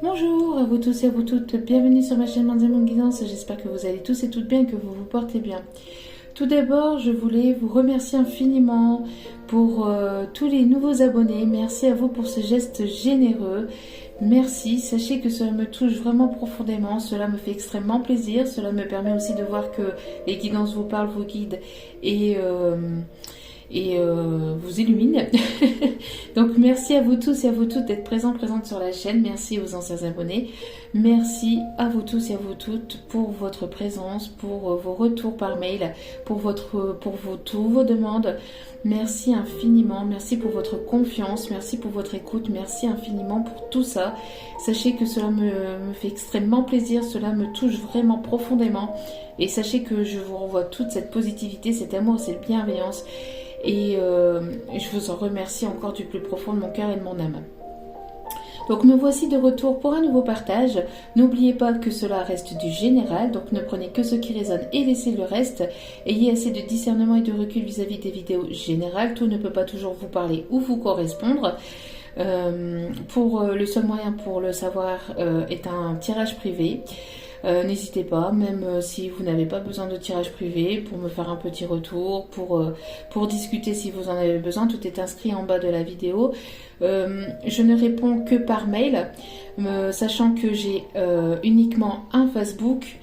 Bonjour à vous tous et à vous toutes, bienvenue sur ma chaîne Manzamon Guidance, j'espère que vous allez tous et toutes bien, que vous vous portez bien. Tout d'abord, je voulais vous remercier infiniment pour tous les nouveaux abonnés, merci à vous pour ce geste généreux, merci, sachez que cela me touche vraiment profondément, cela me fait extrêmement plaisir, cela me permet aussi de voir que les guidances vous parlent, vous guident et vous illumine. Donc merci à vous tous et à vous toutes d'être présentes sur la chaîne. Merci aux anciens abonnés. Merci à vous tous et à vous toutes pour votre présence, pour vos retours par mail, pour tous vos demandes. Merci infiniment, merci pour votre confiance, merci pour votre écoute, merci infiniment pour tout ça. Sachez que cela me fait extrêmement plaisir, cela me touche vraiment profondément. Et sachez que je vous renvoie toute cette positivité, cet amour, cette bienveillance. Et je vous en remercie encore du plus profond de mon cœur et de mon âme. Donc me voici de retour pour un nouveau partage. N'oubliez pas que cela reste du général, donc ne prenez que ce qui résonne et laissez le reste. Ayez assez de discernement et de recul vis-à-vis des vidéos générales. Tout ne peut pas toujours vous parler ou vous correspondre. Le seul moyen pour le savoir est un tirage privé. N'hésitez pas, même si vous n'avez pas besoin de tirage privé, pour me faire un petit retour, pour discuter si vous en avez besoin. Tout est inscrit en bas de la vidéo. Je ne réponds que par mail, sachant que j'ai uniquement un Facebook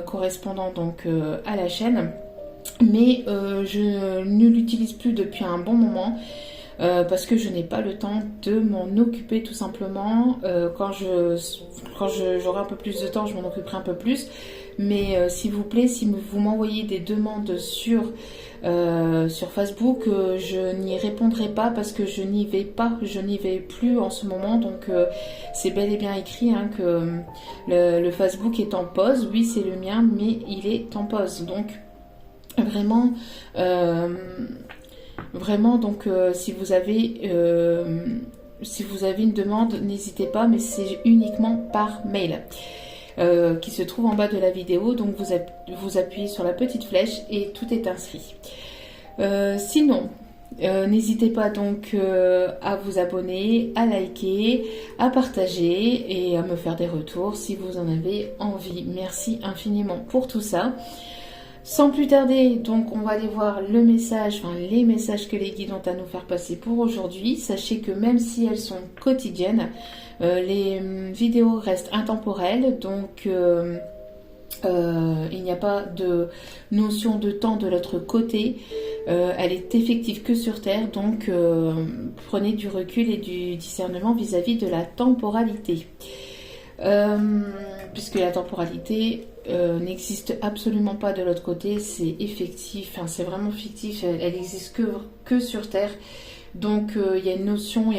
correspondant donc à la chaîne, mais je ne l'utilise plus depuis un bon moment. Parce que je n'ai pas le temps de m'en occuper tout simplement. Quand j'aurai un peu plus de temps, je m'en occuperai un peu plus. Mais s'il vous plaît, si vous m'envoyez des demandes sur Facebook, je n'y répondrai pas parce que je n'y vais pas, je n'y vais plus en ce moment. Donc c'est bel et bien écrit que le Facebook est en pause. Oui, c'est le mien, mais il est en pause. Donc vraiment... Vraiment, donc si vous avez une demande, n'hésitez pas, mais c'est uniquement par mail qui se trouve en bas de la vidéo. Donc vous appuyez sur la petite flèche et tout est inscrit. Sinon, n'hésitez pas donc à vous abonner, à liker, à partager et à me faire des retours si vous en avez envie. Merci infiniment pour tout ça. Sans plus tarder, donc on va aller voir les messages que les guides ont à nous faire passer pour aujourd'hui. Sachez que même si elles sont quotidiennes, les vidéos restent intemporelles, donc il n'y a pas de notion de temps de l'autre côté. Elle est effective que sur Terre, donc prenez du recul et du discernement vis-à-vis de la temporalité. Puisque la temporalité n'existe absolument pas de l'autre côté, c'est effectif, c'est vraiment fictif, elle n'existe que sur Terre. Donc il y a une notion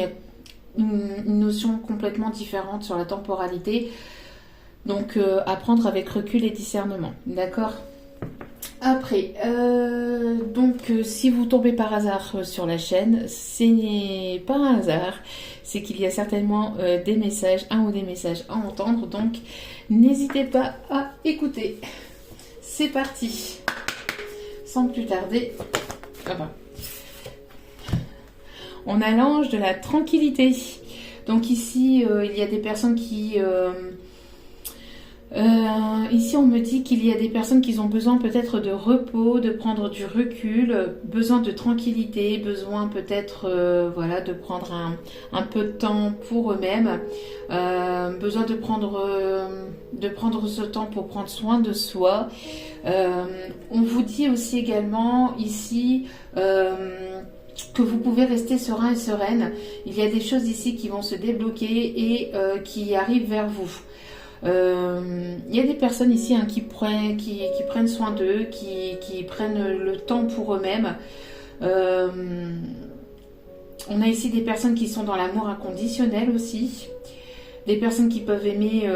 complètement différente sur la temporalité. Donc à prendre avec recul et discernement, d'accord ? Après, si vous tombez par hasard sur la chaîne, ce n'est pas un hasard, c'est qu'il y a certainement un ou des messages à entendre, donc n'hésitez pas à écouter. C'est parti, sans plus tarder, on a l'ange de la tranquillité. Donc ici, il y a des personnes qui... ici on me dit qu'il y a des personnes qui ont besoin peut-être de repos, de prendre du recul, besoin de tranquillité, besoin peut-être de prendre un peu de temps pour eux-mêmes, besoin de prendre ce temps pour prendre soin de soi. On vous dit aussi également ici que vous pouvez rester serein et sereine. Il y a des choses ici qui vont se débloquer et qui arrivent vers vous. Il y a des personnes ici qui prennent soin d'eux, qui prennent le temps pour eux-mêmes. On a ici des personnes qui sont dans l'amour inconditionnel aussi, des personnes qui peuvent aimer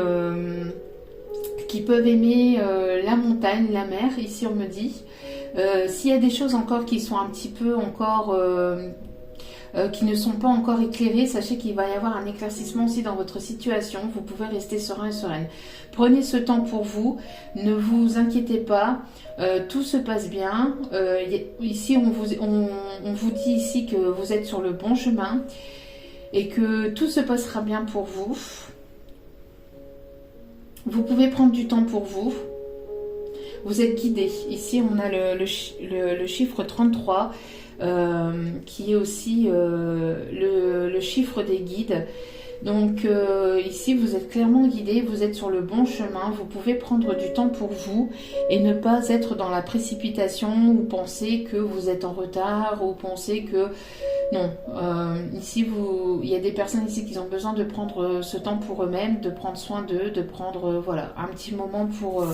la montagne, la mer, ici on me dit. S'il y a des choses encore qui sont un petit peu encore... qui ne sont pas encore éclairés, sachez qu'il va y avoir un éclaircissement aussi dans votre situation. Vous pouvez rester serein et sereine. Prenez ce temps pour vous, ne vous inquiétez pas, tout se passe bien. Ici, on vous dit ici que vous êtes sur le bon chemin et que tout se passera bien pour vous. Vous pouvez prendre du temps pour vous. Vous êtes guidé. Ici, on a le chiffre 33 qui est aussi le chiffre des guides. Donc ici, vous êtes clairement guidé, vous êtes sur le bon chemin. Vous pouvez prendre du temps pour vous et ne pas être dans la précipitation ou penser que vous êtes en retard ou penser que... Non, ici, il y a des personnes ici qui ont besoin de prendre ce temps pour eux-mêmes, de prendre soin d'eux, de prendre voilà, un petit moment pour...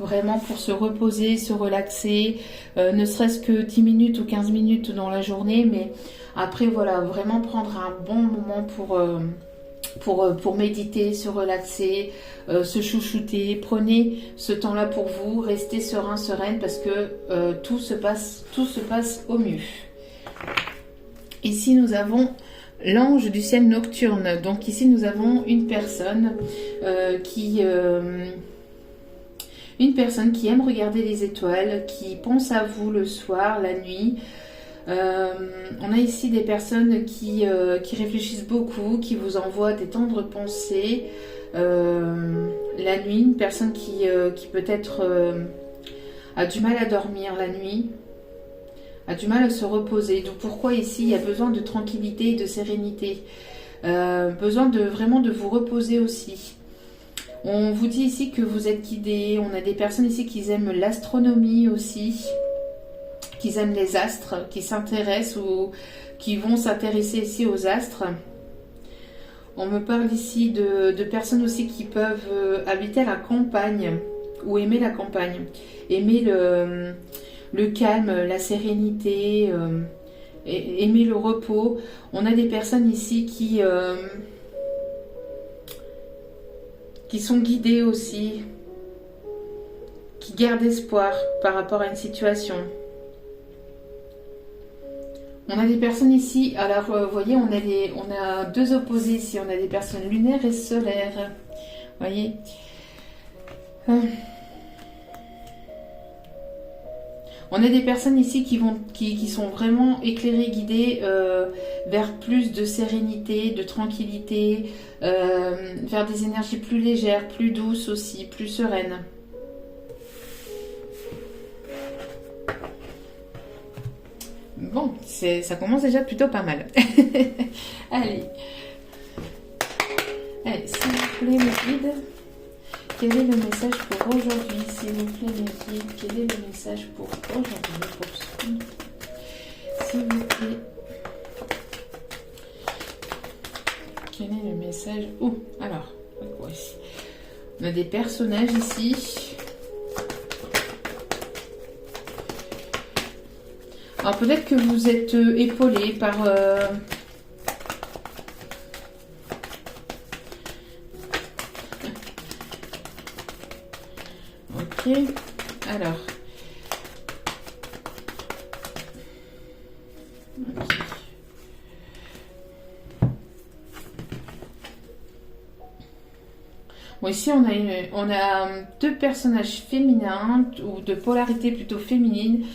vraiment pour se reposer, se relaxer, ne serait-ce que 10 minutes ou 15 minutes dans la journée, mais après voilà, vraiment prendre un bon moment pour méditer, se relaxer, se chouchouter. Prenez ce temps-là pour vous, restez serein, sereine, parce que tout se passe au mieux. Ici nous avons l'ange du ciel nocturne. Donc ici nous avons une personne qui aime regarder les étoiles, qui pense à vous le soir, la nuit. On a ici des personnes qui réfléchissent beaucoup, qui vous envoient des tendres pensées. La nuit, une personne qui peut-être a du mal à dormir la nuit, a du mal à se reposer. Donc pourquoi ici il y a besoin de tranquillité et de sérénité, besoin vraiment de vous reposer aussi. On vous dit ici que vous êtes guidé. On a des personnes ici qui aiment l'astronomie aussi, qui aiment les astres, qui s'intéressent ou qui vont s'intéresser ici aux astres. On me parle ici de personnes aussi qui peuvent habiter à la campagne ou aimer la campagne, aimer le calme, la sérénité, aimer le repos. On a des personnes ici qui sont guidées aussi, qui gardent espoir par rapport à une situation. On a des personnes ici, alors vous voyez, on a deux opposés ici, on a des personnes lunaires et solaires, vous voyez. On a des personnes ici qui sont vraiment éclairées, guidées vers plus de sérénité, de tranquillité, vers des énergies plus légères, plus douces aussi, plus sereines. Bon, ça commence déjà plutôt pas mal. Allez, s'il vous plaît, mes guides, quel est le message pour aujourd'hui? S'il vous plaît, mes guides, quel est le message pour aujourd'hui? S'il vous plaît. Quel est le message? Oh, alors, quoi ici? On a des personnages ici. Alors peut-être que vous êtes épaulé par... Ok, alors... Okay. Bon, ici on a deux personnages féminins, ou de polarité plutôt féminine.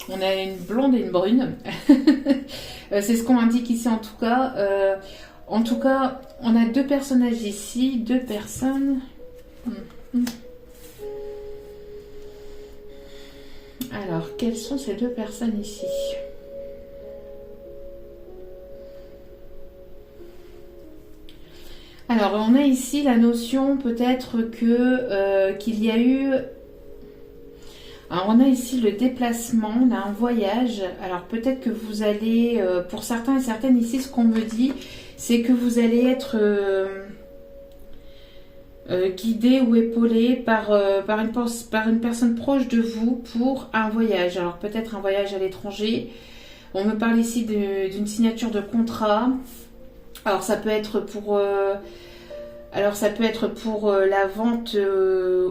On a une blonde et une brune. C'est ce qu'on indique ici en tout cas. En tout cas, on a deux personnages ici, deux personnes. Alors, quelles sont ces deux personnes ici? Alors, on a ici la notion peut-être qu'il y a eu... Alors, on a ici le déplacement, on a un voyage. Alors, peut-être que vous allez, pour certains et certaines ici, ce qu'on me dit, c'est que vous allez être guidé ou épaulé par une personne proche de vous pour un voyage. Alors, peut-être un voyage à l'étranger. On me parle ici d'une signature de contrat. Alors, ça peut être pour... la vente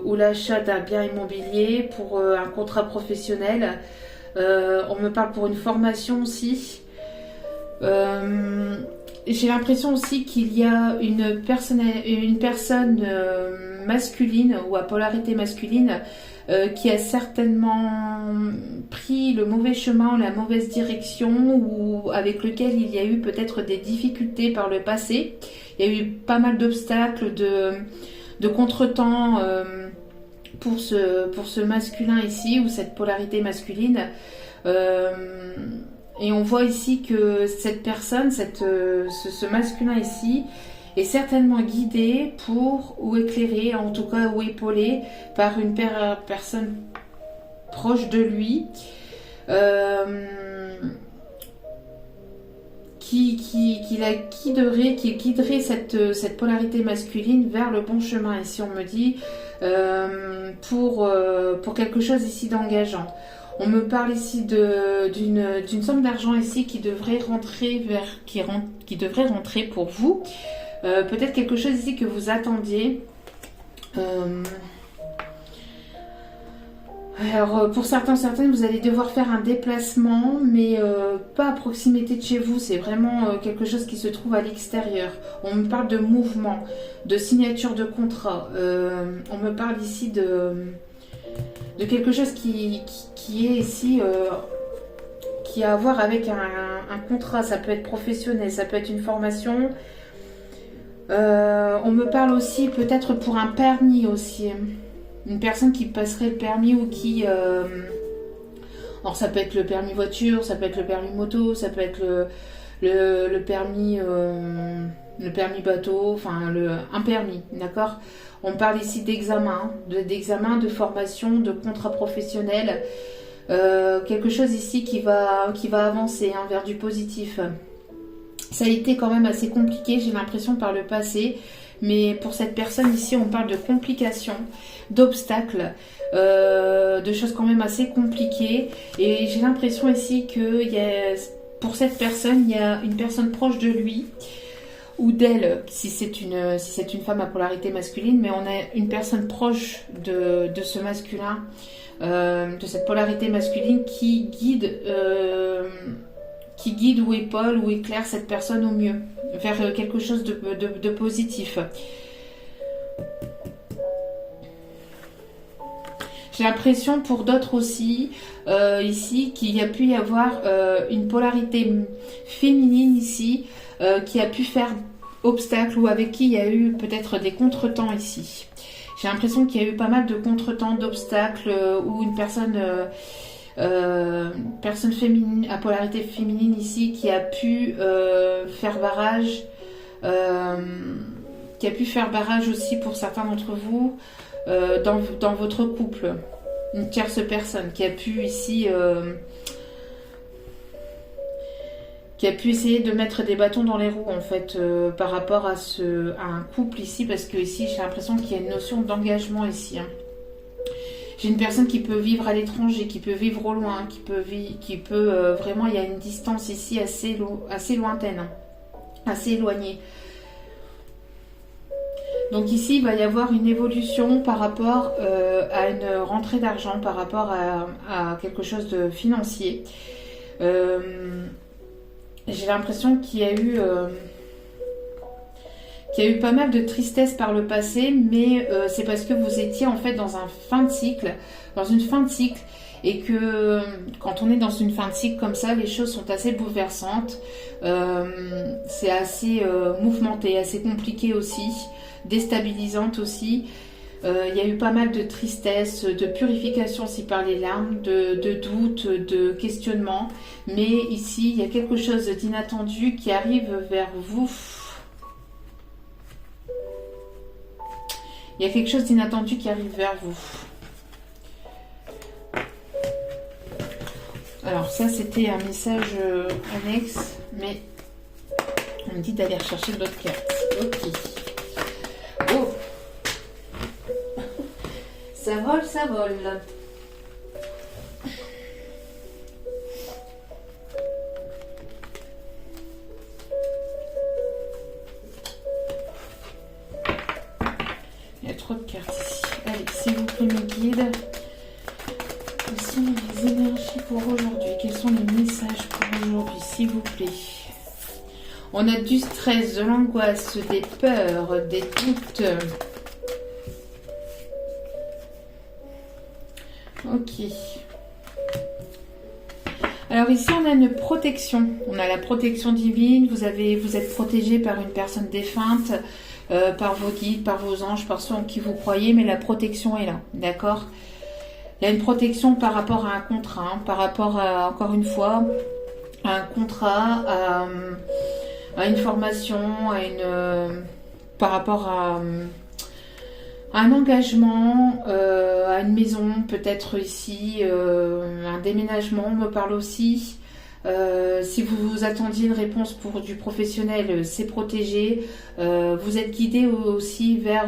ou l'achat d'un bien immobilier, pour un contrat professionnel. On me parle pour une formation aussi. J'ai l'impression aussi qu'il y a une personne masculine ou à polarité masculine qui a certainement pris le mauvais chemin, la mauvaise direction, ou avec lequel il y a eu peut-être des difficultés par le passé. Il y a eu pas mal d'obstacles, de contretemps pour ce masculin ici, ou cette polarité masculine. Et on voit ici que cette personne, ce masculin ici, est certainement guidé ou éclairé, en tout cas ou épaulé par une personne proche de lui, qui guiderait cette polarité masculine vers le bon chemin. Ici on me dit pour quelque chose ici d'engageant. On me parle ici d'une somme d'argent ici qui devrait rentrer pour vous. Peut-être quelque chose ici que vous attendiez. Alors pour certaines, vous allez devoir faire un déplacement, mais pas à proximité de chez vous. C'est vraiment quelque chose qui se trouve à l'extérieur. On me parle de mouvement, de signature de contrat. On me parle ici de quelque chose qui est ici, qui a à voir avec un contrat. Ça peut être professionnel, ça peut être une formation. On me parle aussi peut-être pour un permis aussi. Une personne qui passerait le permis ou qui... alors ça peut être le permis voiture, ça peut être le permis moto, ça peut être le permis bateau, enfin un permis, d'accord? On parle ici d'examen, de formation, de contrat professionnel, quelque chose ici qui va avancer vers du positif. Ça a été quand même assez compliqué, j'ai l'impression, par le passé. Mais pour cette personne ici, on parle de complications, d'obstacles, de choses quand même assez compliquées. Et j'ai l'impression ici que pour cette personne, il y a une personne proche de lui ou d'elle, si c'est une femme à polarité masculine, mais on a une personne proche de ce masculin, de cette polarité masculine qui guide ou épaule ou éclaire cette personne au mieux, vers quelque chose de positif. J'ai l'impression pour d'autres aussi, ici, qu'il y a pu y avoir une polarité féminine ici, qui a pu faire obstacle ou avec qui il y a eu peut-être des contretemps ici. J'ai l'impression qu'il y a eu pas mal de contretemps, d'obstacles, où une personne féminine, à polarité féminine ici, qui a pu faire barrage, aussi pour certains d'entre vous dans votre couple. Une tierce personne qui a pu ici essayer de mettre des bâtons dans les roues en fait, par rapport à un couple ici, parce que ici j'ai l'impression qu'il y a une notion d'engagement ici, hein. J'ai une personne qui peut vivre à l'étranger, qui peut vivre au loin, qui peut vraiment, il y a une distance ici assez lointaine, hein, assez éloignée. Donc ici, il va y avoir une évolution par rapport à une rentrée d'argent, par rapport à quelque chose de financier. J'ai l'impression qu'il y a eu pas mal de tristesse par le passé, mais c'est parce que vous étiez en fait dans une fin de cycle, et que quand on est dans une fin de cycle comme ça, les choses sont assez bouleversantes, c'est assez mouvementé, assez compliqué aussi, déstabilisante aussi. Il y a eu pas mal de tristesse, de purification aussi par les larmes, de doutes, de questionnements, mais ici il y a quelque chose d'inattendu qui arrive vers vous. Il y a quelque chose d'inattendu qui arrive vers vous. Alors ça, c'était un message annexe, mais on me dit d'aller rechercher d'autres cartes. Ok. Oh. Ça vole, ça vole. Il y a trop de cartes ici. Allez, s'il vous plaît, mes guides. Quelles sont les énergies pour aujourd'hui? Quels sont les messages pour aujourd'hui, s'il vous plaît? On a du stress, de l'angoisse, des peurs, des doutes. Ok. Alors ici, on a une protection. On a la protection divine. Vous êtes protégé par une personne défunte. par vos guides, par vos anges, par ceux en qui vous croyez, mais la protection est là, d'accord? Il y a une protection par rapport à un contrat, hein, par rapport à, encore une fois, à un contrat, à une formation, par rapport à un engagement, à une maison, peut-être ici, un déménagement, on me parle aussi. Si vous attendiez une réponse pour du professionnel, c'est protégé. Vous êtes guidé aussi vers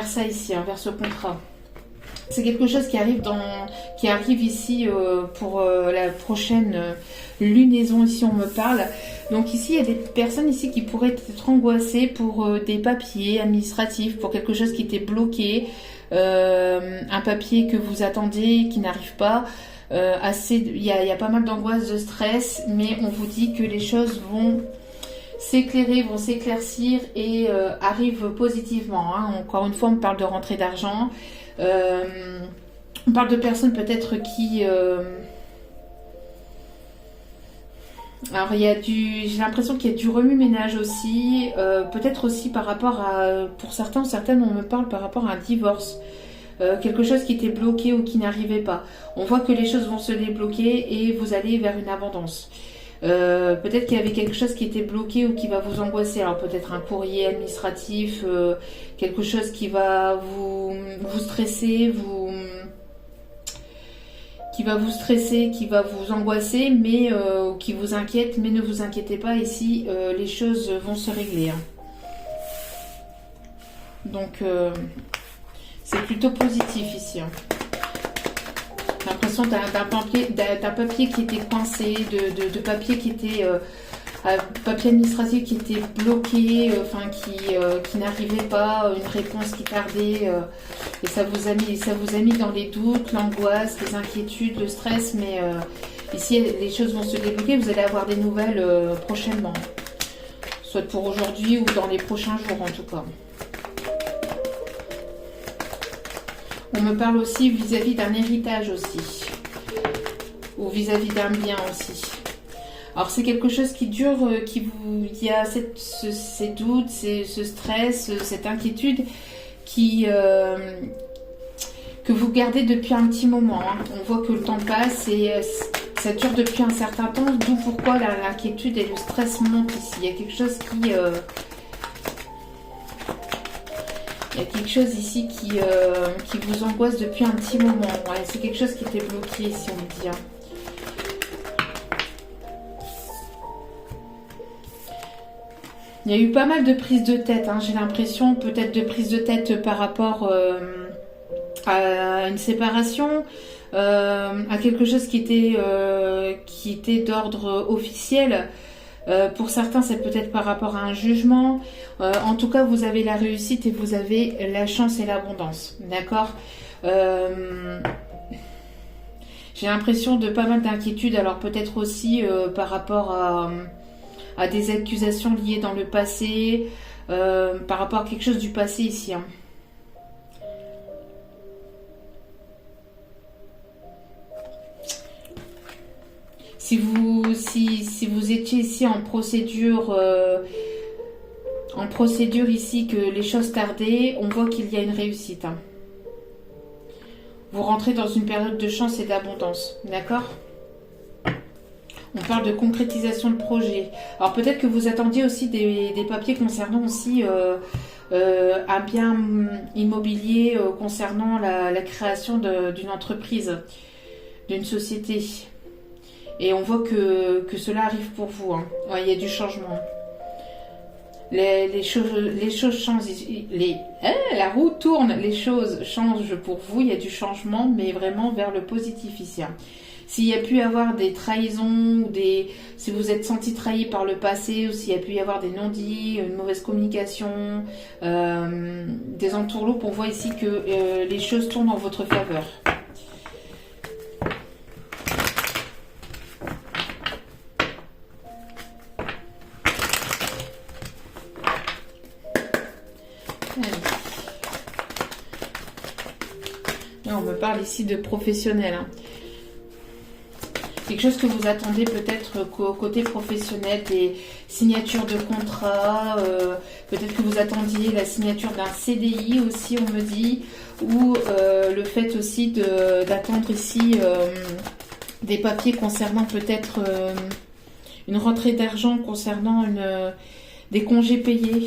ça ici, hein, vers ce contrat. C'est quelque chose qui arrive ici pour la prochaine lunaison, ici on me parle. Donc ici, il y a des personnes ici qui pourraient être angoissées pour des papiers administratifs, pour quelque chose qui était bloqué, un papier que vous attendez, qui n'arrive pas. Il y a pas mal d'angoisse, de stress, mais on vous dit que les choses vont s'éclairer, vont s'éclaircir et arrivent positivement. Hein. Encore une fois, on parle de rentrée d'argent. On parle de personnes peut-être qui... Alors j'ai l'impression qu'il y a du remue-ménage aussi, peut-être aussi par rapport à, pour certains ou certaines, on me parle par rapport à un divorce. Quelque chose qui était bloqué ou qui n'arrivait pas. On voit que les choses vont se débloquer et vous allez vers une abondance. Peut-être qu'il y avait quelque chose qui était bloqué ou qui va vous angoisser. Alors peut-être un courrier administratif, quelque chose qui va vous stresser, qui va vous angoisser, mais qui vous inquiète. Mais ne vous inquiétez pas, ici les choses vont se régler. Hein. Donc c'est plutôt positif ici. Hein. J'ai l'impression d'un papier qui était coincé, de papier qui était papier administratif qui était bloqué, qui n'arrivait pas, une réponse qui tardait, et ça vous a mis dans les doutes, l'angoisse, les inquiétudes, le stress, mais ici les choses vont se débloquer, vous allez avoir des nouvelles prochainement, soit pour aujourd'hui ou dans les prochains jours en tout cas. On me parle aussi vis-à-vis d'un héritage aussi. Ou vis-à-vis d'un bien aussi. Alors c'est quelque chose qui dure, il y a ces doutes, ce stress, cette inquiétude que vous gardez depuis un petit moment. Hein. On voit que le temps passe et ça dure depuis un certain temps, d'où pourquoi l'inquiétude et le stress montent ici. Il y a quelque chose il y a quelque chose ici qui vous angoisse depuis un petit moment. Ouais, c'est quelque chose qui était bloqué ici, on me dit. Hein. Il y a eu pas mal de prises de tête. Hein. J'ai l'impression peut-être de prises de tête par rapport à une séparation, à quelque chose qui était d'ordre officiel. Pour certains, c'est peut-être par rapport à un jugement. En tout cas, vous avez la réussite et vous avez la chance et l'abondance. D'accord ? J'ai l'impression de pas mal d'inquiétudes. Alors peut-être aussi par rapport à des accusations liées dans le passé, par rapport à quelque chose du passé ici. Hein. Si vous étiez ici en procédure ici, que les choses tardaient, on voit qu'il y a une réussite. Hein. Vous rentrez dans une période de chance et d'abondance, d'accord ? On parle de concrétisation de projet. Alors peut-être que vous attendiez aussi des papiers concernant aussi un bien immobilier, concernant la création d'une entreprise, d'une société. Et on voit que cela arrive pour vous. Hein. Ouais, il y a du changement. Les choses changent. La roue tourne. Les choses changent pour vous. Il y a du changement, mais vraiment vers le positif ici. Hein. S'il y a pu y avoir des trahisons, si vous êtes senti trahi par le passé, ou s'il y a pu y avoir des non-dits, une mauvaise communication, des entourloupes, on voit ici que les choses tournent en votre faveur. Là, on me parle ici de professionnel. Hein. quelque chose que vous attendez peut-être côté professionnel, des signatures de contrat, peut-être que vous attendiez la signature d'un CDI aussi, on me dit, ou le fait aussi d'attendre ici des papiers concernant peut-être une rentrée d'argent, concernant des congés payés.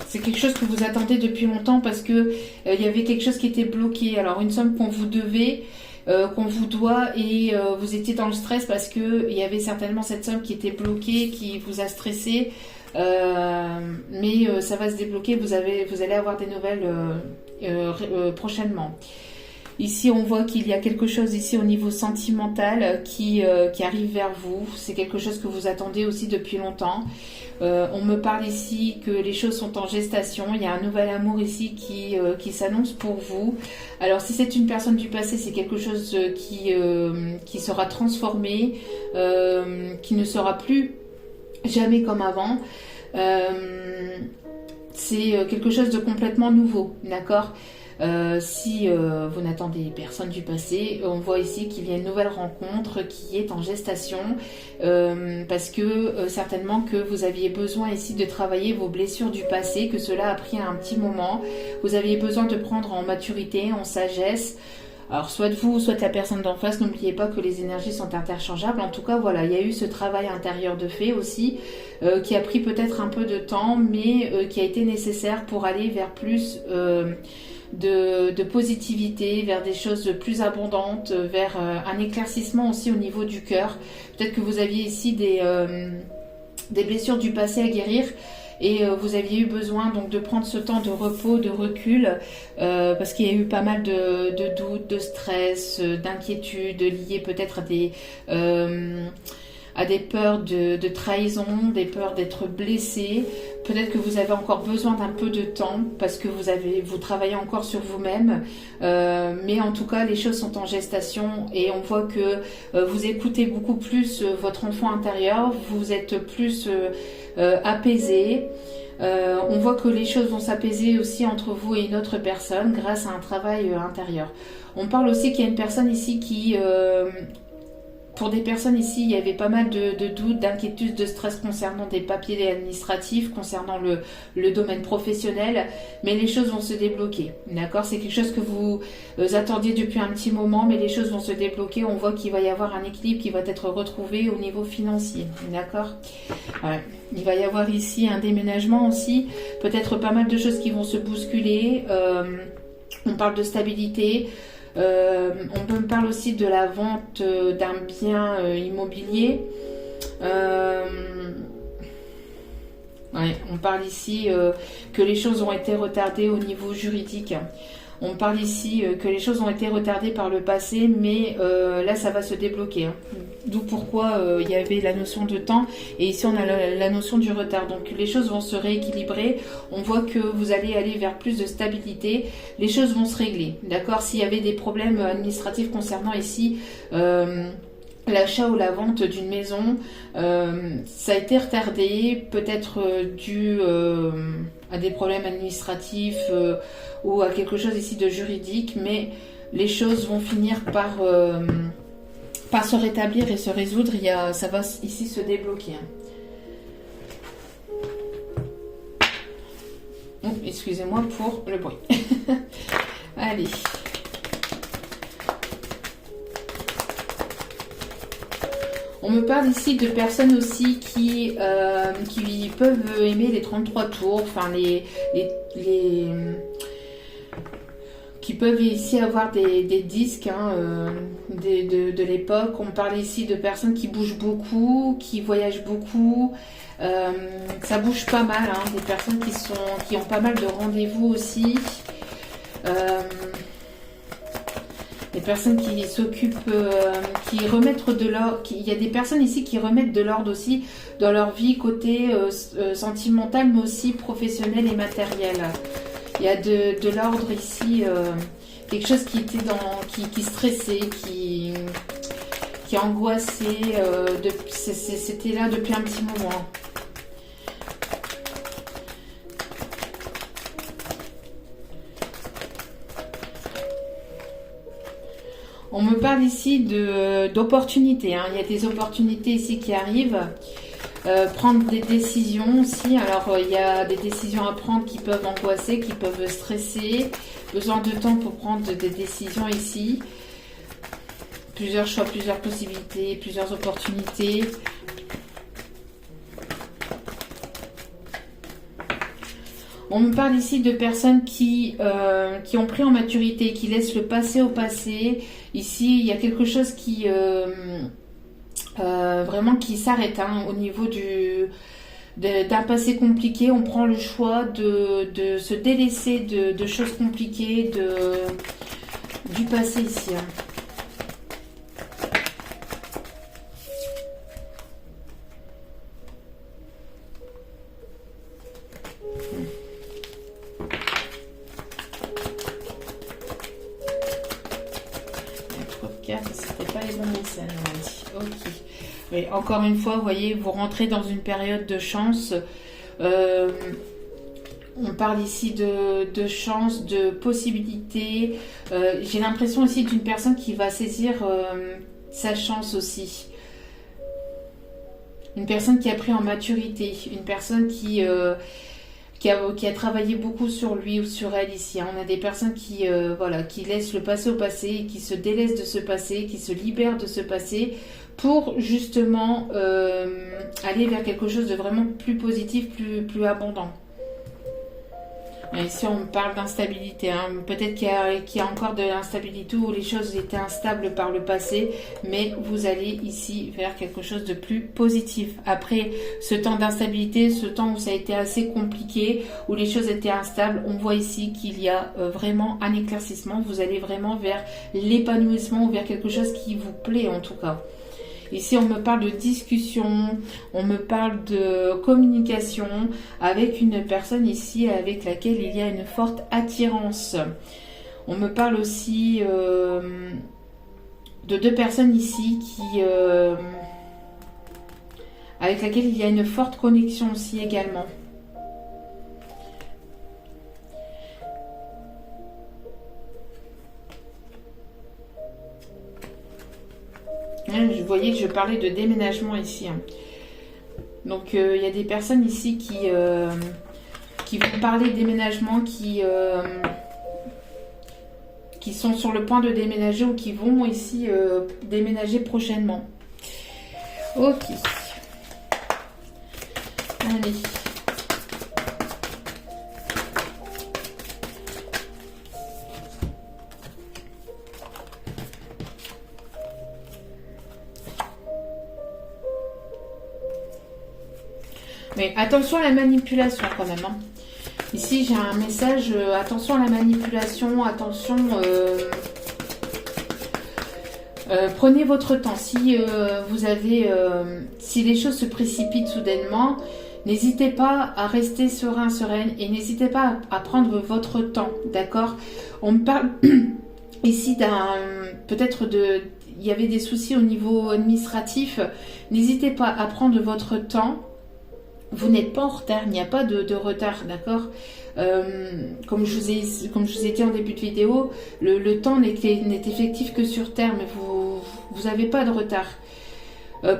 C'est quelque chose que vous attendez depuis longtemps parce que il y avait quelque chose qui était bloqué. Alors une somme qu'on vous devait, qu'on vous doit, et vous étiez dans le stress parce que il y avait certainement cette somme qui était bloquée, qui vous a stressé. Mais ça va se débloquer. Vous allez avoir des nouvelles prochainement. Ici, on voit qu'il y a quelque chose ici au niveau sentimental qui arrive vers vous. C'est quelque chose que vous attendez aussi depuis longtemps. On me parle ici que les choses sont en gestation. Il y a un nouvel amour ici qui s'annonce pour vous. Alors, si c'est une personne du passé, c'est quelque chose qui sera transformé, qui ne sera plus jamais comme avant. C'est quelque chose de complètement nouveau, d'accord ? Si vous n'attendez personne du passé, on voit ici qu'il y a une nouvelle rencontre qui est en gestation, parce que certainement que vous aviez besoin ici de travailler vos blessures du passé, que cela a pris un petit moment. Vous aviez besoin de prendre en maturité, en sagesse. Alors soit vous, soit la personne d'en face, n'oubliez pas que les énergies sont interchangeables. En tout cas, voilà, il y a eu ce travail intérieur de fait aussi, qui a pris peut-être un peu de temps, mais qui a été nécessaire pour aller vers plus de positivité, vers des choses plus abondantes, vers un éclaircissement aussi au niveau du cœur. Peut-être que vous aviez ici des blessures du passé à guérir, et vous aviez eu besoin donc de prendre ce temps de repos, de recul, parce qu'il y a eu pas mal de doutes, de stress, d'inquiétudes liées peut-être à des peurs de trahison, des peurs d'être blessé. Peut-être que vous avez encore besoin d'un peu de temps parce que vous travaillez encore sur vous-même. Mais en tout cas, les choses sont en gestation, et on voit que vous écoutez beaucoup plus votre enfant intérieur, vous êtes plus apaisé. On voit que les choses vont s'apaiser aussi entre vous et une autre personne grâce à un travail intérieur. On parle aussi qu'il y a une personne ici qui... Pour des personnes ici, il y avait pas mal de doutes, d'inquiétudes, de stress concernant des papiers administratifs, concernant le domaine professionnel, mais les choses vont se débloquer, d'accord ? C'est quelque chose que vous attendiez depuis un petit moment, mais les choses vont se débloquer. On voit qu'il va y avoir un équilibre qui va être retrouvé au niveau financier, d'accord ? Ouais. Il va y avoir ici un déménagement aussi, peut-être pas mal de choses qui vont se bousculer. On parle de stabilité. On me parle aussi de la vente d'un bien immobilier. On parle ici que les choses ont été retardées au niveau juridique. On parle ici que les choses ont été retardées par le passé, mais là ça va se débloquer. D'où pourquoi il y avait la notion de temps, et ici on a la notion du retard. Donc les choses vont se rééquilibrer. On voit que vous allez aller vers plus de stabilité. Les choses vont se régler, d'accord ? S'il y avait des problèmes administratifs concernant ici l'achat ou la vente d'une maison, ça a été retardé, peut-être dû à des problèmes administratifs ou à quelque chose ici de juridique, mais les choses vont finir par se rétablir et se résoudre. Ça va ici se débloquer. Oh, excusez-moi pour le bruit. Allez. On me parle ici de personnes aussi qui peuvent aimer les 33 tours, enfin qui peuvent ici avoir des disques de l'époque. On parle ici de personnes qui bougent beaucoup, qui voyagent beaucoup. Ça bouge pas mal, des personnes qui ont pas mal de rendez-vous aussi. Des personnes qui s'occupent, qui remettent de l'ordre. Il y a des personnes ici qui remettent de l'ordre aussi dans leur vie, côté sentimental, mais aussi professionnel et matériel. Il y a de l'ordre ici, quelque chose qui était qui stressait, qui angoissait. C'était là depuis un petit moment. On me parle ici d'opportunités, hein. Il y a des opportunités ici qui arrivent. Prendre des décisions aussi. Alors, il y a des décisions à prendre qui peuvent angoisser, qui peuvent stresser. Besoin de temps pour prendre des décisions ici. Plusieurs choix, plusieurs possibilités, plusieurs opportunités. On me parle ici de personnes qui ont pris en maturité, qui laissent le passé au passé. Ici, il y a quelque chose qui vraiment qui s'arrête, hein, au niveau d'un passé compliqué. On prend le choix de se délaisser de choses compliquées du passé ici, hein. C'était pas les bons messages, on m'a dit. Ok. Oui, encore une fois, vous voyez, vous rentrez dans une période de chance. On parle ici de chance, de possibilités. J'ai l'impression aussi d'une personne qui va saisir sa chance aussi. Une personne qui a pris en maturité. Une personne qui a travaillé beaucoup sur lui ou sur elle ici. On a des personnes qui laissent le passé au passé, qui se délaissent de ce passé, qui se libèrent de ce passé pour justement aller vers quelque chose de vraiment plus positif, plus abondant. Et ici, on me parle d'instabilité, hein. Peut-être qu'il y a encore de l'instabilité où les choses étaient instables par le passé, mais vous allez ici vers quelque chose de plus positif. Après ce temps d'instabilité, ce temps où ça a été assez compliqué, où les choses étaient instables, on voit ici qu'il y a vraiment un éclaircissement. Vous allez vraiment vers l'épanouissement ou vers quelque chose qui vous plaît en tout cas. Ici, on me parle de discussion, on me parle de communication avec une personne ici avec laquelle il y a une forte attirance. On me parle aussi de deux personnes ici avec laquelle il y a une forte connexion aussi également. Vous voyez, je parlais de déménagement ici, hein. Donc, il y a des personnes ici qui vont parler de déménagement, qui sont sur le point de déménager ou qui vont ici déménager prochainement. Ok. Allez. Mais attention à la manipulation quand même, hein. Ici, j'ai un message, attention à la manipulation, attention, prenez votre temps. Si si les choses se précipitent soudainement, n'hésitez pas à rester serein, sereine et n'hésitez pas à prendre votre temps, d'accord? On me parle ici il y avait des soucis au niveau administratif. N'hésitez pas à prendre votre temps. Vous n'êtes pas en retard, il n'y a pas de retard, d'accord? Comme je vous ai dit en début de vidéo, le temps n'est effectif que sur Terre, mais vous n'avez pas de retard.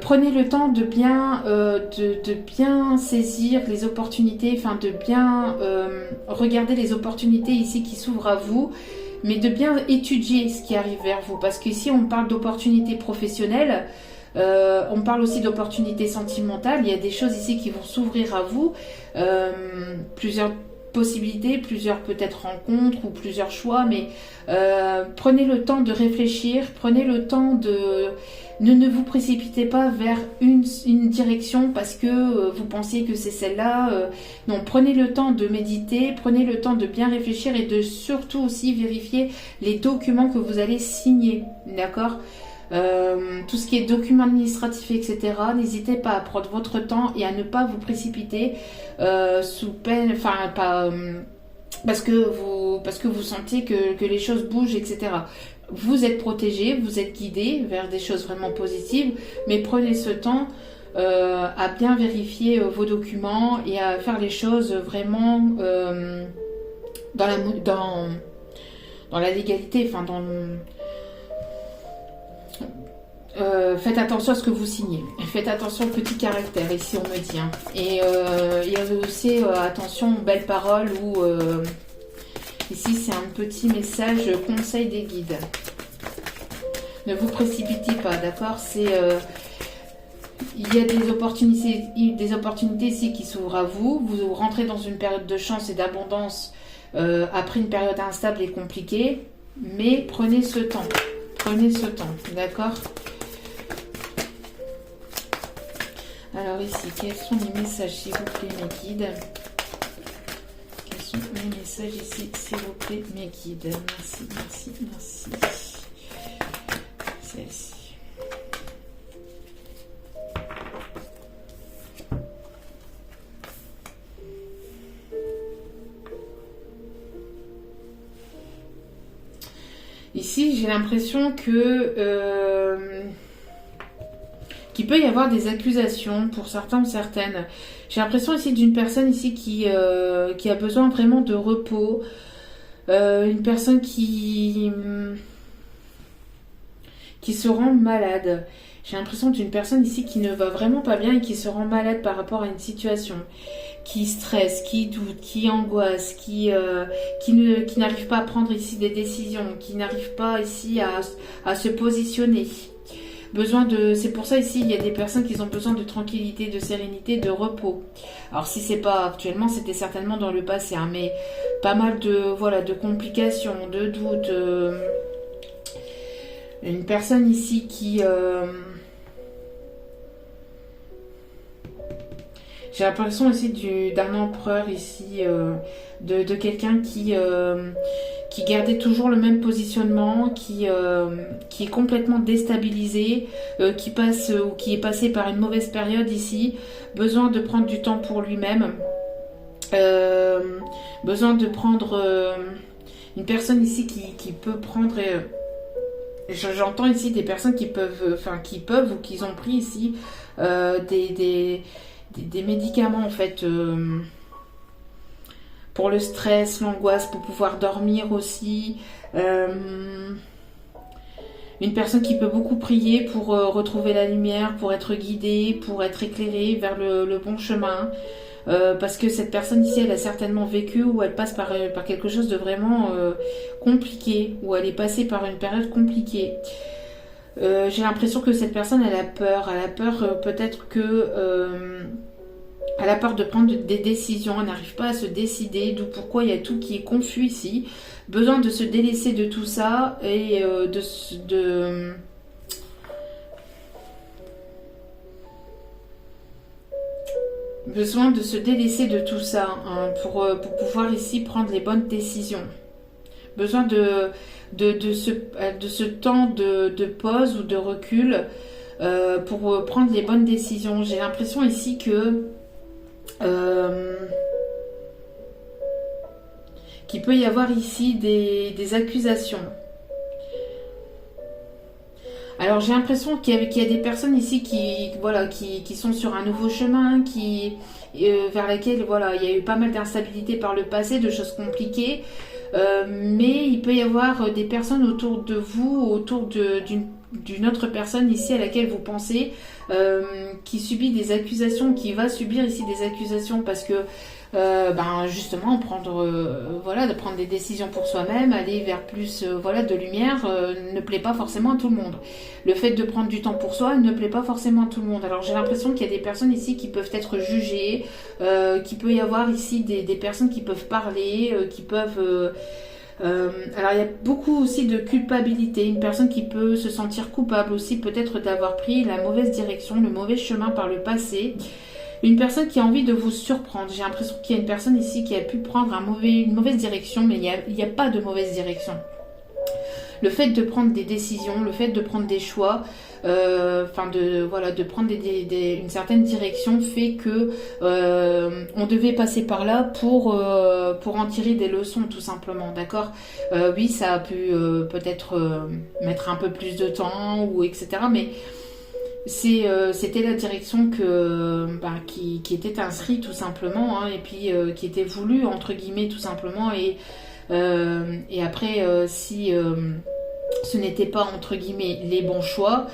Prenez le temps de bien saisir les opportunités, enfin de bien regarder les opportunités ici qui s'ouvrent à vous, mais de bien étudier ce qui arrive vers vous, parce qu'ici on parle d'opportunités professionnelles. On parle aussi d'opportunités sentimentales. Il y a des choses ici qui vont s'ouvrir à vous. Plusieurs possibilités, plusieurs peut-être rencontres ou plusieurs choix. Mais prenez le temps de réfléchir. Prenez le temps de... Ne vous précipitez pas vers une direction parce que vous pensiez que c'est celle-là. Non, prenez le temps de méditer. Prenez le temps de bien réfléchir et de surtout aussi vérifier les documents que vous allez signer. D'accord ? Tout ce qui est documents administratifs, etc. N'hésitez pas à prendre votre temps et à ne pas vous précipiter sous peine, enfin pas parce que vous sentez que les choses bougent, etc. Vous êtes protégé, vous êtes guidé vers des choses vraiment positives, mais prenez ce temps à bien vérifier vos documents et à faire les choses vraiment dans la légalité, enfin faites attention à ce que vous signez. Faites attention aux petits caractères, ici on me dit. Hein. Et il y avait aussi attention aux belles paroles ou ici c'est un petit message conseil des guides. Ne vous précipitez pas, d'accord? C'est il y a des opportunités ici qui s'ouvrent à vous. Vous rentrez dans une période de chance et d'abondance après une période instable et compliquée. Mais prenez ce temps. Prenez ce temps, d'accord? Alors ici, quels sont les messages, s'il vous plaît, mes guides? Quels sont les messages ici, s'il vous plaît, mes guides? Merci, merci, merci. Celle-ci. Ici, j'ai l'impression que qu'il peut y avoir des accusations pour certains ou certaines. J'ai l'impression ici d'une personne ici qui a besoin vraiment de repos. Une personne qui se rend malade. J'ai l'impression d'une personne ici qui ne va vraiment pas bien et qui se rend malade par rapport à une situation. Qui stresse, qui doute, qui angoisse, qui n'arrive pas à prendre ici des décisions, qui n'arrive pas ici à se positionner. C'est pour ça ici, il y a des personnes qui ont besoin de tranquillité, de sérénité, de repos. Alors si c'est pas actuellement, c'était certainement dans le passé, hein, mais pas mal de complications, de doutes. Une personne ici qui j'ai l'impression aussi d'un empereur ici, de quelqu'un qui gardait toujours le même positionnement, qui est complètement déstabilisé, qui est passé par une mauvaise période ici, besoin de prendre du temps pour lui-même, besoin de prendre une personne ici qui peut prendre... J'entends ici des personnes qui peuvent ou qui ont pris ici des médicaments en fait pour le stress, l'angoisse, pour pouvoir dormir aussi. Une personne qui peut beaucoup prier pour retrouver la lumière, pour être guidée, pour être éclairée vers le bon chemin. Parce que cette personne ici, elle a certainement vécu ou elle passe par quelque chose de vraiment compliqué, ou elle est passée par une période compliquée. J'ai l'impression que cette personne, elle a peur peut-être que... elle a peur de prendre des décisions, elle n'arrive pas à se décider, d'où pourquoi il y a tout qui est confus ici. Besoin de se délaisser de tout ça et besoin de se délaisser de tout ça hein, pour pouvoir ici prendre les bonnes décisions. Besoin de ce temps de pause ou de recul pour prendre les bonnes décisions. J'ai l'impression ici que qu'il peut y avoir ici des accusations. Alors j'ai l'impression qu'il y a des personnes ici qui sont sur un nouveau chemin, vers laquelle il y a eu pas mal d'instabilité par le passé, de choses compliquées. Mais il peut y avoir des personnes autour de vous, autour d'une autre personne ici à laquelle vous pensez, qui subit des accusations, qui va subir ici des accusations parce que justement de prendre des décisions pour soi-même, aller vers plus de lumière ne plaît pas forcément à tout le monde. Le fait de prendre du temps pour soi ne plaît pas forcément à tout le monde. Alors j'ai l'impression qu'il y a des personnes ici qui peuvent être jugées, qu'il peut y avoir ici des personnes qui peuvent parler, qui peuvent... alors il y a beaucoup aussi de culpabilité, une personne qui peut se sentir coupable aussi peut-être d'avoir pris la mauvaise direction, le mauvais chemin par le passé. Une personne qui a envie de vous surprendre. J'ai l'impression qu'il y a une personne ici qui a pu prendre une mauvaise direction, mais il n'y a pas de mauvaise direction. Le fait de prendre des décisions, le fait de prendre des choix, de prendre une certaine direction fait que on devait passer par là pour en tirer des leçons tout simplement, d'accord. Oui, ça a pu peut-être mettre un peu plus de temps ou etc. Mais c'était la direction qui était inscrite tout simplement hein, et puis qui était voulue entre guillemets tout simplement et après si ce n'était pas entre guillemets les bons choix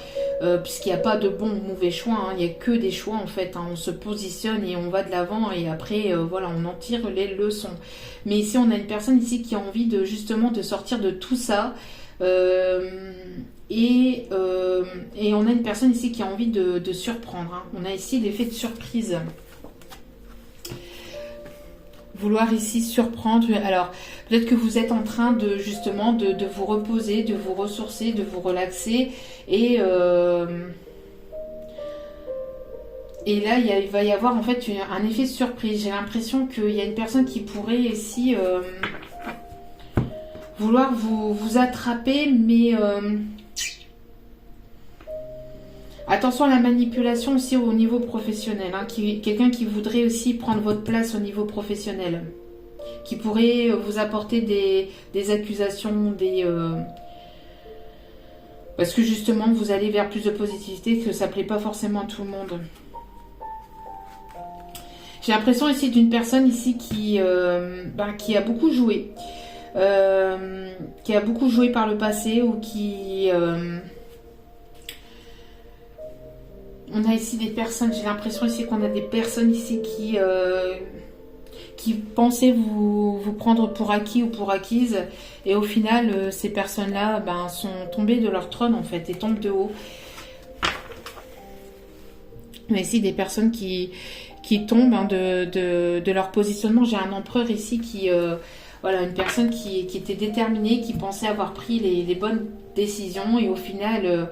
puisqu'il n'y a pas de bon ou mauvais choix, hein, il n'y a que des choix en fait, hein. On se positionne et on va de l'avant et après voilà, on en tire les leçons. Mais ici on a une personne ici qui a envie de justement de sortir de tout ça, et on a une personne ici qui a envie de surprendre, hein. On a ici l'effet de surprise. Vouloir ici surprendre. Alors peut-être que vous êtes en train de justement de vous reposer, de vous ressourcer, de vous relaxer, et là il va y avoir en fait un effet de surprise. J'ai l'impression qu'il y a une personne qui pourrait ici vouloir vous attraper, mais attention à la manipulation aussi au niveau professionnel, hein, quelqu'un qui voudrait aussi prendre votre place au niveau professionnel, qui pourrait vous apporter des accusations, parce que justement vous allez vers plus de positivité, que ça ne plaît pas forcément à tout le monde. J'ai l'impression ici d'une personne ici qui a beaucoup joué, qui a beaucoup joué par le passé, ou qui... on a ici des personnes, j'ai l'impression ici qu'on a des personnes ici qui pensaient vous prendre pour acquis ou pour acquise, et au final ces personnes-là sont tombées de leur trône en fait et tombent de haut. On a ici des personnes qui tombent, hein, de leur positionnement. J'ai un empereur ici voilà, une personne qui était déterminée, qui pensait avoir pris les bonnes décisions, et au final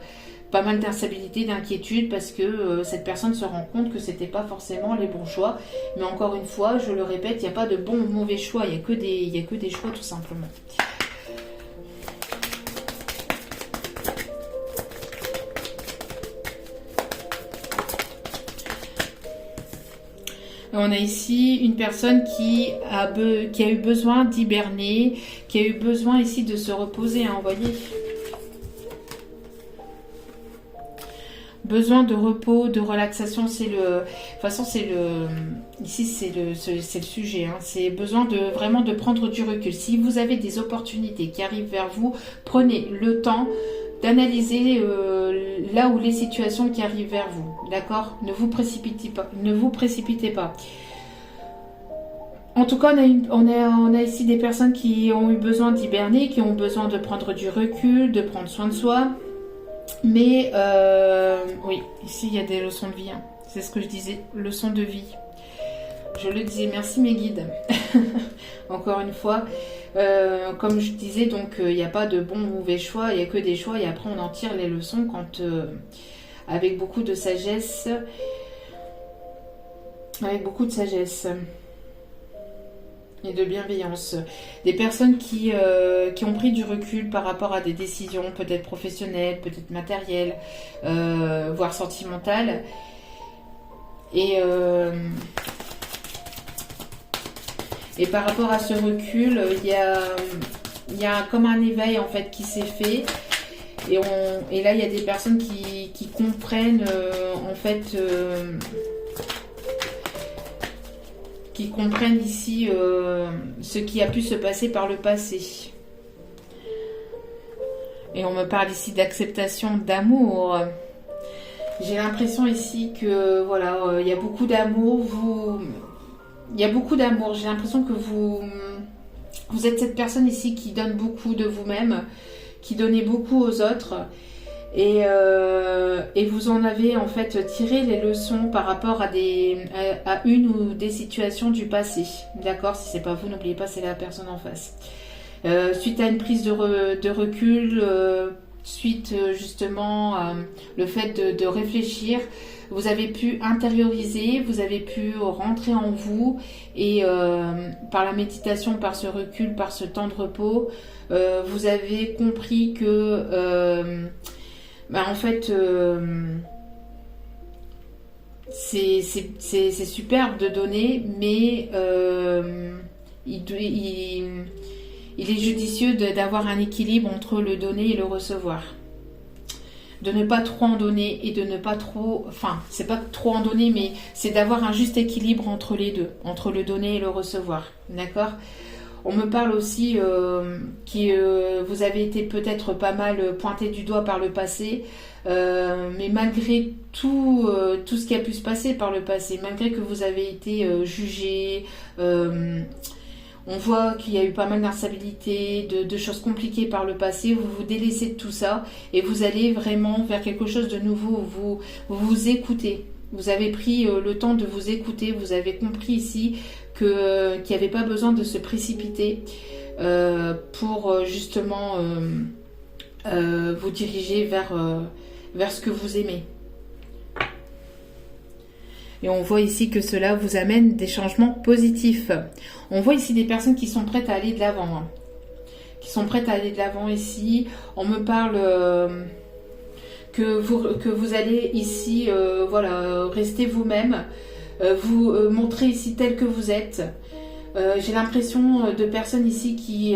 pas mal d'instabilité, d'inquiétude, parce que cette personne se rend compte que c'était pas forcément les bons choix. Mais encore une fois, je le répète, il n'y a pas de bon ou mauvais choix, il n'y a que des choix tout simplement. On a ici une personne qui a eu besoin d'hiberner, qui a eu besoin ici de se reposer, hein, vous voyez. Besoin de repos, de relaxation, c'est le... De toute façon, ici, c'est le sujet, hein. C'est besoin vraiment de prendre du recul. Si vous avez des opportunités qui arrivent vers vous, prenez le temps d'analyser là où les situations qui arrivent vers vous. D'accord ? Ne vous précipitez pas. Ne vous précipitez pas. En tout cas, on a ici des personnes qui ont eu besoin d'hiberner, qui ont besoin de prendre du recul, de prendre soin de soi. Mais oui, ici il y a des leçons de vie, hein. C'est ce que je disais, leçons de vie. Je le disais, merci mes guides. Encore une fois, comme je disais, donc il n'y a pas de bon ou mauvais choix, il n'y a que des choix, et après on en tire les leçons avec beaucoup de sagesse. Avec beaucoup de sagesse et de bienveillance. Des personnes qui ont pris du recul par rapport à des décisions, peut-être professionnelles, peut-être matérielles, voire sentimentales. Et par rapport à ce recul, il y a comme un éveil en fait qui s'est fait. Et là, il y a des personnes qui comprennent en fait... qui comprennent ici ce qui a pu se passer par le passé. Et on me parle ici d'acceptation, d'amour. J'ai l'impression ici que voilà, il y a beaucoup d'amour. Il y a beaucoup d'amour. J'ai l'impression que vous êtes cette personne ici qui donne beaucoup de vous-même, qui donnez beaucoup aux autres. Et vous en avez en fait tiré les leçons par rapport à une ou des situations du passé. D'accord ? Si c'est pas vous, n'oubliez pas, c'est la personne en face. Suite à une prise de recul, suite justement à le fait de réfléchir, vous avez pu intérioriser, vous avez pu rentrer en vous, et par la méditation, par ce recul, par ce temps de repos, vous avez compris que en fait c'est superbe de donner, mais il est judicieux d'avoir un équilibre entre le donner et le recevoir. De ne pas trop en donner et de ne pas trop... Enfin, c'est pas trop en donner, mais c'est d'avoir un juste équilibre entre les deux, entre le donner et le recevoir. D'accord ? On me parle aussi vous avez été peut-être pas mal pointé du doigt par le passé, mais malgré tout, tout ce qui a pu se passer par le passé, malgré que vous avez été jugé, on voit qu'il y a eu pas mal d'instabilité, de choses compliquées par le passé, vous vous délaissez de tout ça et vous allez vraiment vers quelque chose de nouveau, vous vous écoutez. Vous avez pris le temps de vous écouter, vous avez compris ici qu'il n'y avait pas besoin de se précipiter pour justement vous diriger vers ce que vous aimez. Et on voit ici que cela vous amène des changements positifs. On voit ici des personnes qui sont prêtes à aller de l'avant. Hein. Qui sont prêtes à aller de l'avant ici. On me parle que vous allez ici voilà, rester vous-même. Vous montrer ici tel que vous êtes. J'ai l'impression de personnes ici qui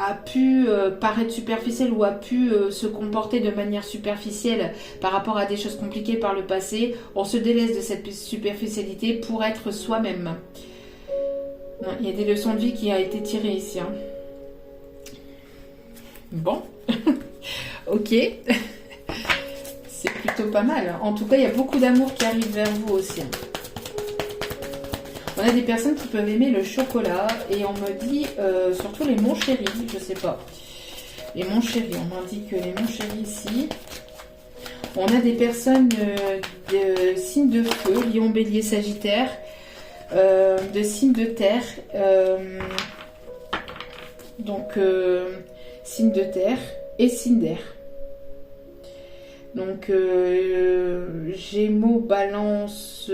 a pu paraître superficielle ou a pu se comporter de manière superficielle par rapport à des choses compliquées par le passé. On se délaisse de cette superficialité pour être soi-même. Il y a des leçons de vie qui ont été tirées ici. Hein. Bon, ok, c'est plutôt pas mal. En tout cas, il y a beaucoup d'amour qui arrive vers vous aussi. Hein. On a des personnes qui peuvent aimer le chocolat et on me dit, surtout les mon chéri, je sais pas. Les mon chéri, on m'indique les mon chéri ici. On a des personnes de signes de feu, Lion, Bélier, Sagittaire, de signes de terre. Donc, signes de terre et signes d'air. Donc, Gémeaux, Balance...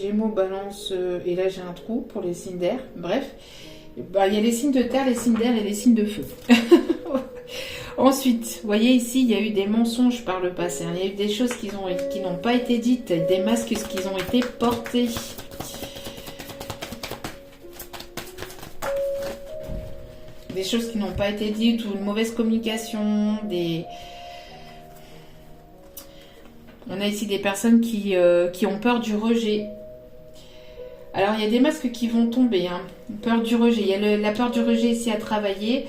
Gémeaux, Balance, et là j'ai un trou pour les signes d'air. Bref, bah, il y a les signes de terre, les signes d'air et les signes de feu. Ensuite, vous voyez ici, il y a eu des mensonges par le passé. Hein. Il y a eu des choses qui n'ont pas été dites, des masques qui ont été portés. Des choses qui n'ont pas été dites ou une mauvaise communication, On a ici des personnes qui ont peur du rejet. Alors, il y a des masques qui vont tomber. Hein. Peur du rejet. Il y a la peur du rejet ici à travailler.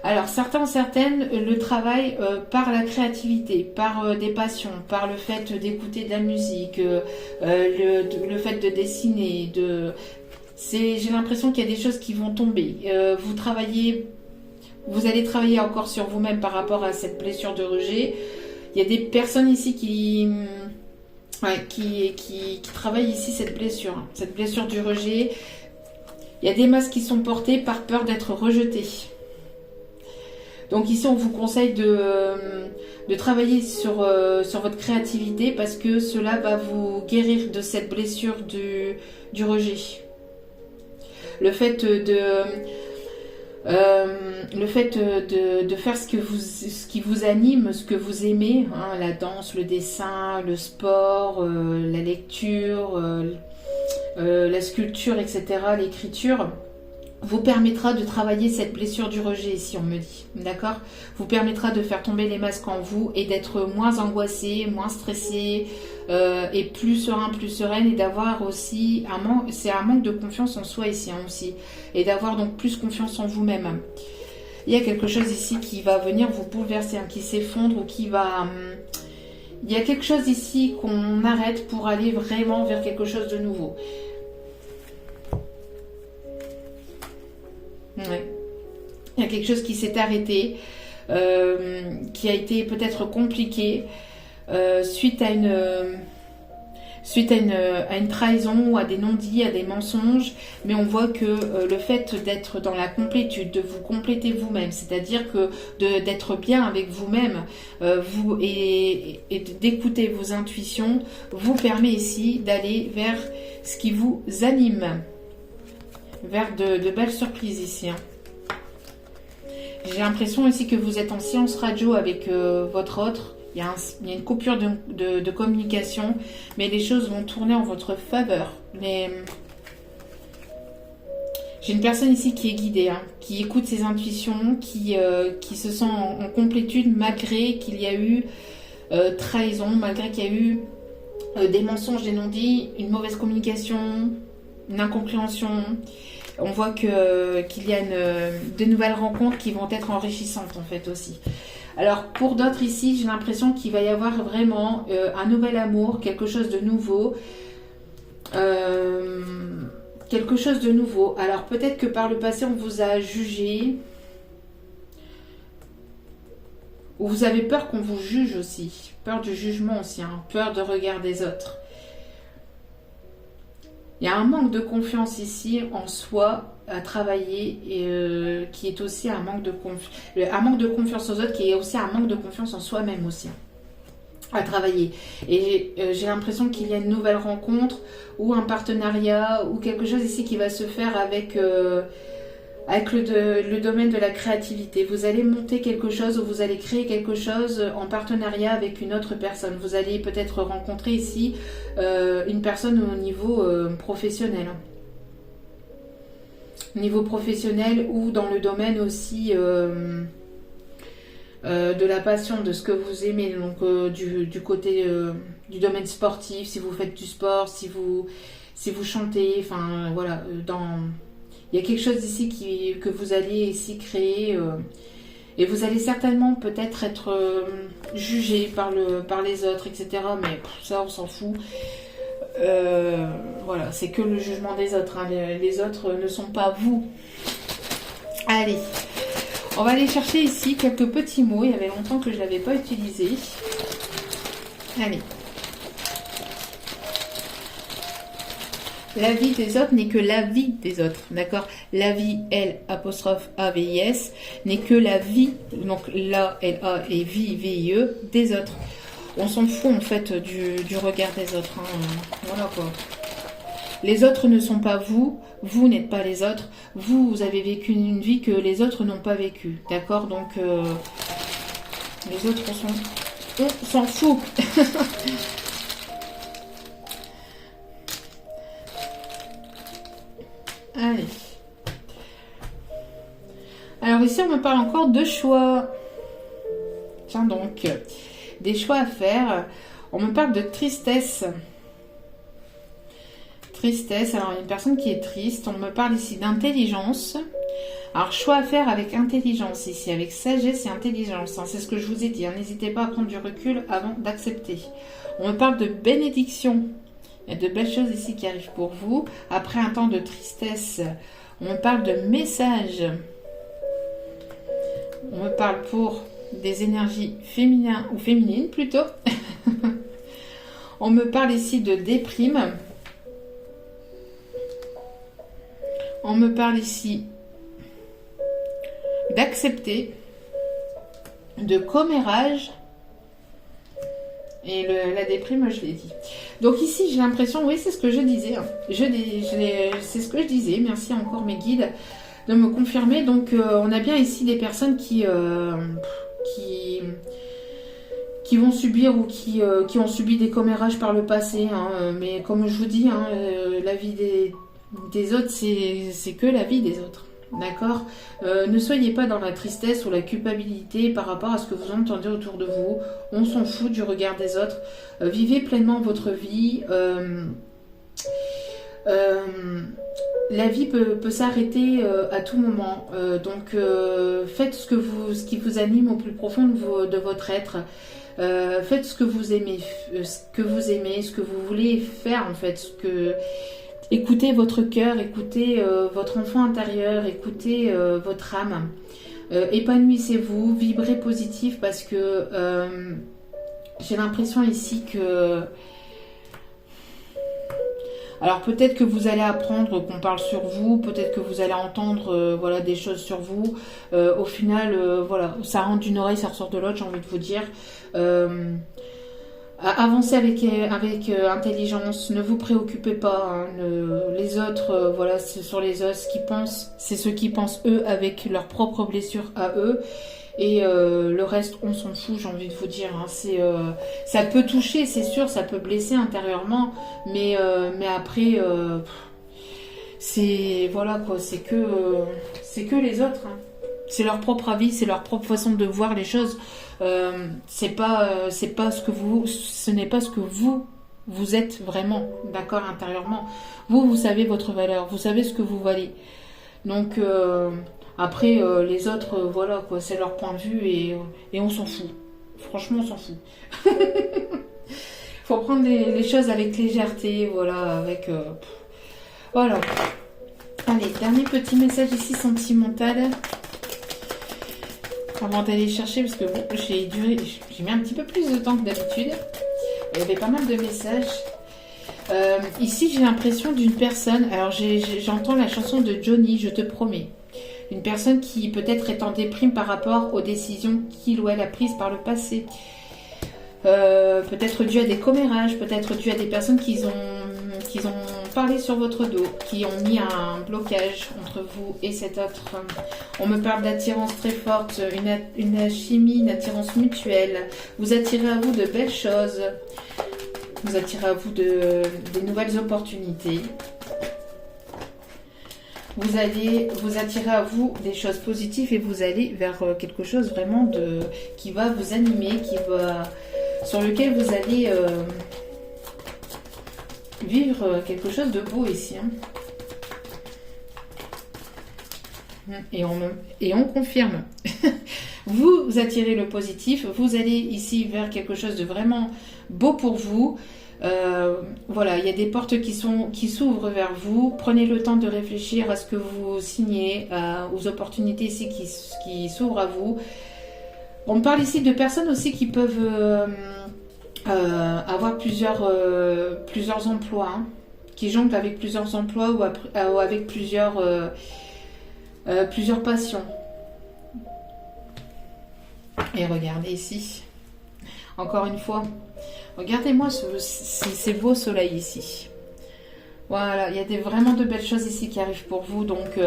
Alors, certaines le travaillent par la créativité, par des passions, par le fait d'écouter de la musique, le fait de dessiner. J'ai l'impression qu'il y a des choses qui vont tomber. Vous allez travailler encore sur vous-même par rapport à cette blessure de rejet. Il y a des personnes ici qui travaillent ici cette blessure du rejet. Il y a des masques qui sont portés par peur d'être rejetés. Donc ici, on vous conseille de travailler sur votre créativité parce que cela va vous guérir de cette blessure du rejet. Le fait de faire ce qui vous anime, ce que vous aimez, hein, la danse, le dessin, le sport, la lecture, la sculpture, etc., l'écriture, vous permettra de travailler cette blessure du rejet, si on me dit, d'accord ? Vous permettra de faire tomber les masques en vous et d'être moins angoissé, moins stressé, et plus serein, plus sereine, et d'avoir aussi c'est un manque de confiance en soi ici, hein, aussi, et d'avoir donc plus confiance en vous-même. Il y a quelque chose ici qui va venir vous bouleverser, hein, qui s'effondre ou qui va... il y a quelque chose ici qu'on arrête pour aller vraiment vers quelque chose de nouveau. Ouais. Il y a quelque chose qui s'est arrêté, qui a été peut-être compliqué suite à une trahison ou à des non-dits, à des mensonges, mais on voit que le fait d'être dans la complétude, de vous compléter vous-même, c'est-à-dire que d'être bien avec vous-même et d'écouter vos intuitions, vous permet ici d'aller vers ce qui vous anime. Vers de belles surprises ici. Hein. J'ai l'impression ici que vous êtes en séance radio avec votre autre. Il y a une coupure de communication, mais les choses vont tourner en votre faveur. J'ai une personne ici qui est guidée, hein, qui écoute ses intuitions, qui se sent en complétude malgré qu'il y a eu trahison, malgré qu'il y a eu des mensonges, des non-dits, une mauvaise communication, une incompréhension. On voit qu'il y a de nouvelles rencontres qui vont être enrichissantes en fait aussi. Alors pour d'autres ici, j'ai l'impression qu'il va y avoir vraiment un nouvel amour, quelque chose de nouveau. Quelque chose de nouveau. Alors peut-être que par le passé on vous a jugé. Ou vous avez peur qu'on vous juge aussi. Peur du jugement aussi. Hein. Peur de regard des autres. Il y a un manque de confiance ici en soi à travailler et qui est aussi un manque de confiance aux autres qui est aussi un manque de confiance en soi-même aussi à travailler. Et j'ai l'impression qu'il y a une nouvelle rencontre ou un partenariat ou quelque chose ici qui va se faire avec le domaine de la créativité. Vous allez monter quelque chose ou vous allez créer quelque chose en partenariat avec une autre personne. Vous allez peut-être rencontrer ici une personne au niveau professionnel. Niveau professionnel ou dans le domaine aussi de la passion, de ce que vous aimez, donc du côté du domaine sportif, si vous faites du sport, si vous chantez, enfin voilà, il y a quelque chose ici que vous allez ici créer et vous allez certainement peut-être être jugé par les autres, etc. Mais ça, on s'en fout. Voilà, c'est que le jugement des autres. Hein. Les autres ne sont pas vous. Allez, on va aller chercher ici quelques petits mots. Il y avait longtemps que je ne l'avais pas utilisé. Allez. La vie des autres n'est que la vie des autres, d'accord? La vie, L, apostrophe A-V-I-S, n'est que la vie, donc la, L-A et vie, V-I-E, des autres. On s'en fout en fait du regard des autres. Hein. Voilà quoi. Les autres ne sont pas vous, vous n'êtes pas les autres. Vous avez vécu une vie que les autres n'ont pas vécue, d'accord? Donc les autres, on s'en fout. Allez. Alors ici, on me parle encore de choix. Tiens donc, des choix à faire. On me parle de tristesse. Tristesse, alors une personne qui est triste. On me parle ici d'intelligence. Alors, choix à faire avec intelligence ici, avec sagesse et intelligence. Hein, c'est ce que je vous ai dit. Hein, n'hésitez pas à prendre du recul avant d'accepter. On me parle de bénédiction. Il y a de belles choses ici qui arrivent pour vous. Après un temps de tristesse, on me parle de message. On me parle pour des énergies féminines ou féminines plutôt. On me parle ici de déprime. On me parle ici d'accepter, de commérage. Et la déprime, je l'ai dit. Donc ici, j'ai l'impression, oui, c'est ce que je disais. Hein. C'est ce que je disais. Merci encore mes guides de me confirmer. Donc, on a bien ici des personnes qui vont subir ou qui ont subi des commérages par le passé. Hein. Mais comme je vous dis, hein, la vie des autres, c'est que la vie des autres. D'accord? Ne soyez pas dans la tristesse ou la culpabilité par rapport à ce que vous entendez autour de vous. On s'en fout du regard des autres. Vivez pleinement votre vie. La vie peut s'arrêter à tout moment. Donc faites ce qui vous anime au plus profond de votre être. Faites ce que vous aimez, ce que vous voulez faire en fait, écoutez votre cœur, écoutez votre enfant intérieur, écoutez votre âme. Épanouissez-vous, vibrez positif parce que j'ai l'impression ici que... Alors peut-être que vous allez apprendre qu'on parle sur vous, peut-être que vous allez entendre voilà, des choses sur vous. Au final, voilà, ça rentre d'une oreille, ça ressort de l'autre, j'ai envie de vous dire. Avancez avec intelligence, ne vous préoccupez pas. Hein, les autres, voilà, ce sont les autres qui pensent, c'est ceux qui pensent eux avec leurs propres blessures à eux. Et le reste, on s'en fout, j'ai envie de vous dire. Hein, ça peut toucher, c'est sûr, ça peut blesser intérieurement, mais après, c'est voilà quoi, c'est que les autres. Hein. C'est leur propre avis, c'est leur propre façon de voir les choses. Ce n'est pas ce que vous êtes vraiment, d'accord, intérieurement. Vous savez votre valeur, vous savez ce que vous valez. Donc après les autres, voilà quoi, c'est leur point de vue et on s'en fout. Franchement, on s'en fout. Faut prendre les choses avec légèreté, voilà, avec voilà. Allez, dernier petit message ici sentimental. Avant d'aller chercher, parce que bon, j'ai mis un petit peu plus de temps que d'habitude. Il y avait pas mal de messages. Ici, j'ai l'impression d'une personne. Alors, j'entends la chanson de Johnny, Je te promets. Une personne qui peut-être est en déprime par rapport aux décisions qu'il ou elle a prises par le passé. Peut-être dû à des commérages, peut-être dû à des personnes qui ont parlé sur votre dos, qui ont mis un blocage entre vous et cet autre. On me parle d'attirance très forte, une alchimie, une attirance mutuelle. Vous attirez à vous de belles choses. Vous attirez à vous des nouvelles opportunités. Vous allez vous attirer à vous des choses positives et vous allez vers quelque chose vraiment qui va vous animer, sur lequel vous allez vivre quelque chose de beau ici. Hein. Et on confirme. Vous attirez le positif, vous allez ici vers quelque chose de vraiment beau pour vous. Voilà, il y a des portes qui s'ouvrent vers vous. Prenez le temps de réfléchir à ce que vous signez, aux opportunités ici qui s'ouvrent à vous. On parle ici de personnes aussi qui peuvent avoir plusieurs emplois, hein, qui jonglent avec plusieurs emplois ou avec plusieurs passions. Et regardez ici, encore une fois, regardez-moi ces beaux soleils ici. Voilà, il y a vraiment de belles choses ici qui arrivent pour vous. Donc,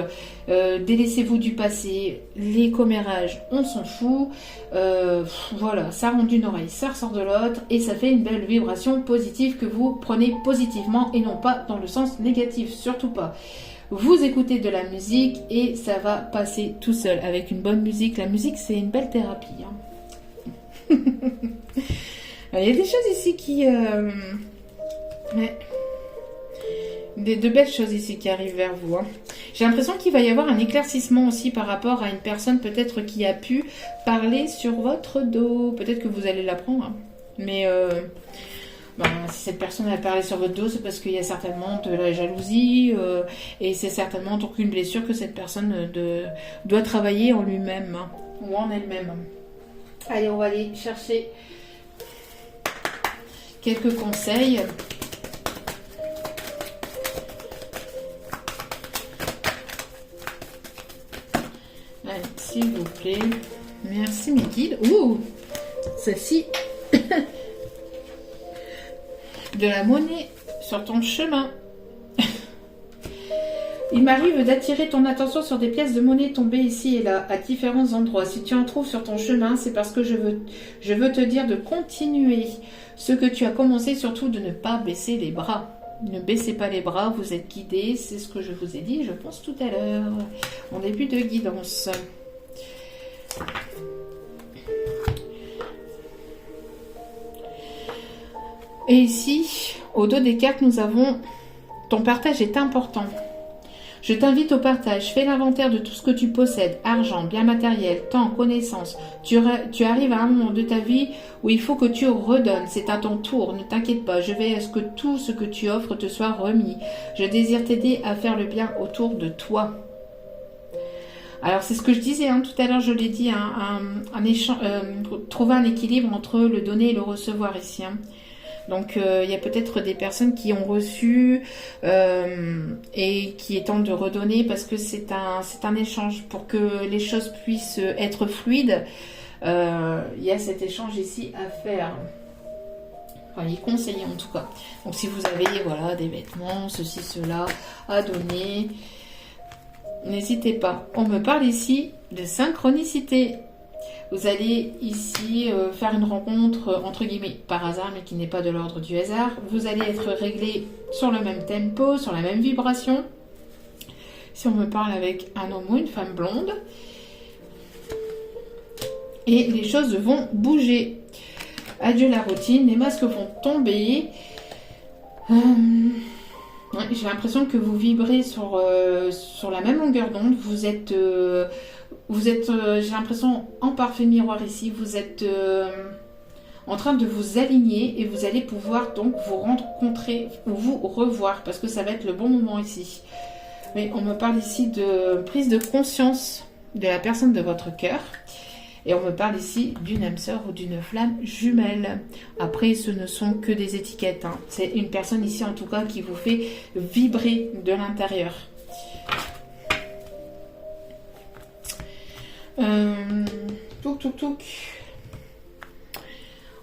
délaissez-vous du passé. Les commérages, on s'en fout. Voilà, ça rend d'une oreille, ça ressort de l'autre. Et ça fait une belle vibration positive que vous prenez positivement et non pas dans le sens négatif. Surtout pas. Vous écoutez de la musique et ça va passer tout seul avec une bonne musique. La musique, c'est une belle thérapie. Hein. Il y a des choses ici qui... de belles choses ici qui arrivent vers vous. Hein. J'ai l'impression qu'il va y avoir un éclaircissement aussi par rapport à une personne peut-être qui a pu parler sur votre dos. Peut-être que vous allez l'apprendre. Hein. Mais si cette personne a parlé sur votre dos, c'est parce qu'il y a certainement de la jalousie et c'est certainement donc une blessure que cette personne doit travailler en lui-même, hein, ou en elle-même. Allez, on va aller chercher quelques conseils. Allez, s'il vous plaît. Merci mes guides. Ouh, celle-ci. De la monnaie sur ton chemin. Il m'arrive d'attirer ton attention sur des pièces de monnaie tombées ici et là, à différents endroits. Si tu en trouves sur ton chemin, c'est parce que je veux te dire de continuer ce que tu as commencé, surtout de ne pas baisser les bras. Ne baissez pas les bras, vous êtes guidés, c'est ce que je vous ai dit, je pense, tout à l'heure, en début de guidance. Et ici, au dos des cartes, nous avons « Ton partage est important ». Je t'invite au partage. Fais l'inventaire de tout ce que tu possèdes. Argent, biens matériels, temps, connaissances. Tu arrives à un moment de ta vie où il faut que tu redonnes. C'est à ton tour. Ne t'inquiète pas. Je vais à ce que tout ce que tu offres te soit remis. Je désire t'aider à faire le bien autour de toi. Alors, c'est ce que je disais hein, tout à l'heure, je l'ai dit, trouver un équilibre entre le donner et le recevoir ici. Hein. Donc, il y a peut-être des personnes qui ont reçu et qui tentent de redonner parce que c'est un échange. Pour que les choses puissent être fluides, il y a cet échange ici à faire. Enfin, il est conseillé en tout cas. Donc, si vous avez voilà, des vêtements, ceci, cela, à donner, n'hésitez pas. On me parle ici de synchronicité. Vous allez ici faire une rencontre, entre guillemets, par hasard, mais qui n'est pas de l'ordre du hasard. Vous allez être réglé sur le même tempo, sur la même vibration. Si on me parle avec un homme ou une femme blonde. Et les choses vont bouger. Adieu la routine, les masques vont tomber. Ouais, j'ai l'impression que vous vibrez sur la même longueur d'onde. J'ai l'impression, en parfait miroir ici, vous êtes en train de vous aligner et vous allez pouvoir donc vous rencontrer ou vous revoir parce que ça va être le bon moment ici. Mais on me parle ici de prise de conscience de la personne de votre cœur. Et on me parle ici d'une âme sœur ou d'une flamme jumelle. Après, ce ne sont que des étiquettes. Hein. C'est une personne ici, en tout cas, qui vous fait vibrer de l'intérieur. Touk.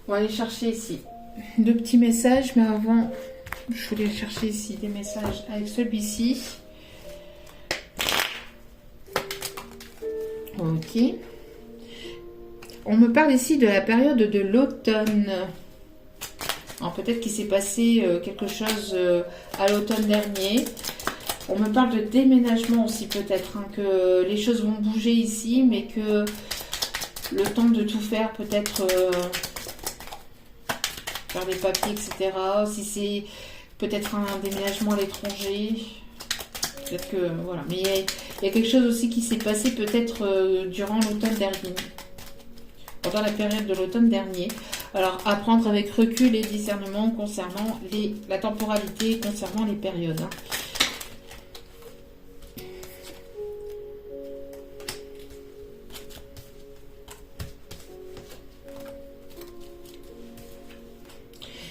On va aller chercher ici 2 petits messages. Mais avant, je voulais chercher ici des messages avec celui-ci. Ok. On me parle ici de la période de l'automne. Alors peut-être qu'il s'est passé quelque chose à l'automne dernier. On me parle de déménagement aussi peut-être. Hein, que les choses vont bouger ici, mais que le temps de tout faire, peut-être faire des papiers, etc. Si c'est peut-être un déménagement à l'étranger. Peut-être que... Voilà. Mais il y a quelque chose aussi qui s'est passé peut-être durant l'automne dernier. Pendant la période de l'automne dernier. Alors, à prendre avec recul et discernement concernant la temporalité, concernant les périodes. Hein.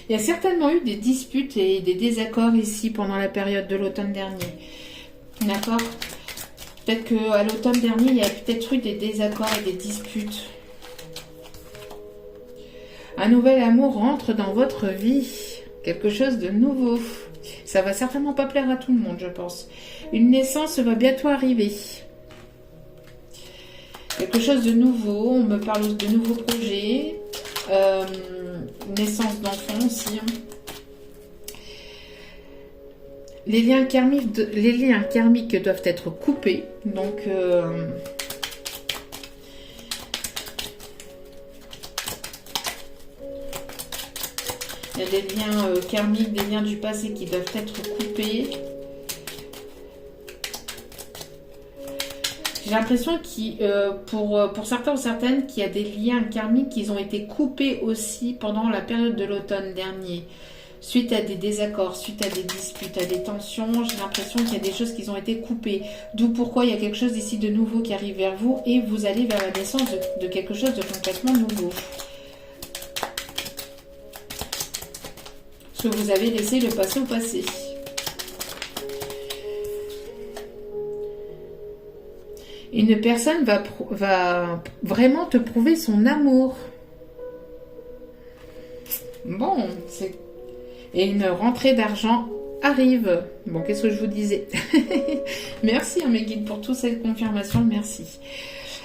Il y a certainement eu des disputes et des désaccords ici pendant la période de l'automne dernier. D'accord ? Peut-être qu'à l'automne dernier, il y a peut-être eu des désaccords et des disputes. Un nouvel amour rentre dans votre vie. Quelque chose de nouveau. Ça va certainement pas plaire à tout le monde, je pense. Une naissance va bientôt arriver. Quelque chose de nouveau. On me parle de nouveaux projets. Naissance d'enfants aussi. Les liens karmiques doivent être coupés. Donc... il y a des liens karmiques, des liens du passé qui doivent être coupés. J'ai l'impression pour certains ou certaines qu'il y a des liens karmiques qui ont été coupés aussi pendant la période de l'automne dernier. Suite à des désaccords, suite à des disputes, à des tensions, j'ai l'impression qu'il y a des choses qui ont été coupées. D'où pourquoi il y a quelque chose ici de nouveau qui arrive vers vous et vous allez vers la naissance de quelque chose de complètement nouveau. Que vous avez laissé le passé au passé. Une personne va vraiment te prouver son amour. Bon, et une rentrée d'argent arrive. Bon, qu'est-ce que je vous disais? Merci mes guides pour toute cette confirmation, merci.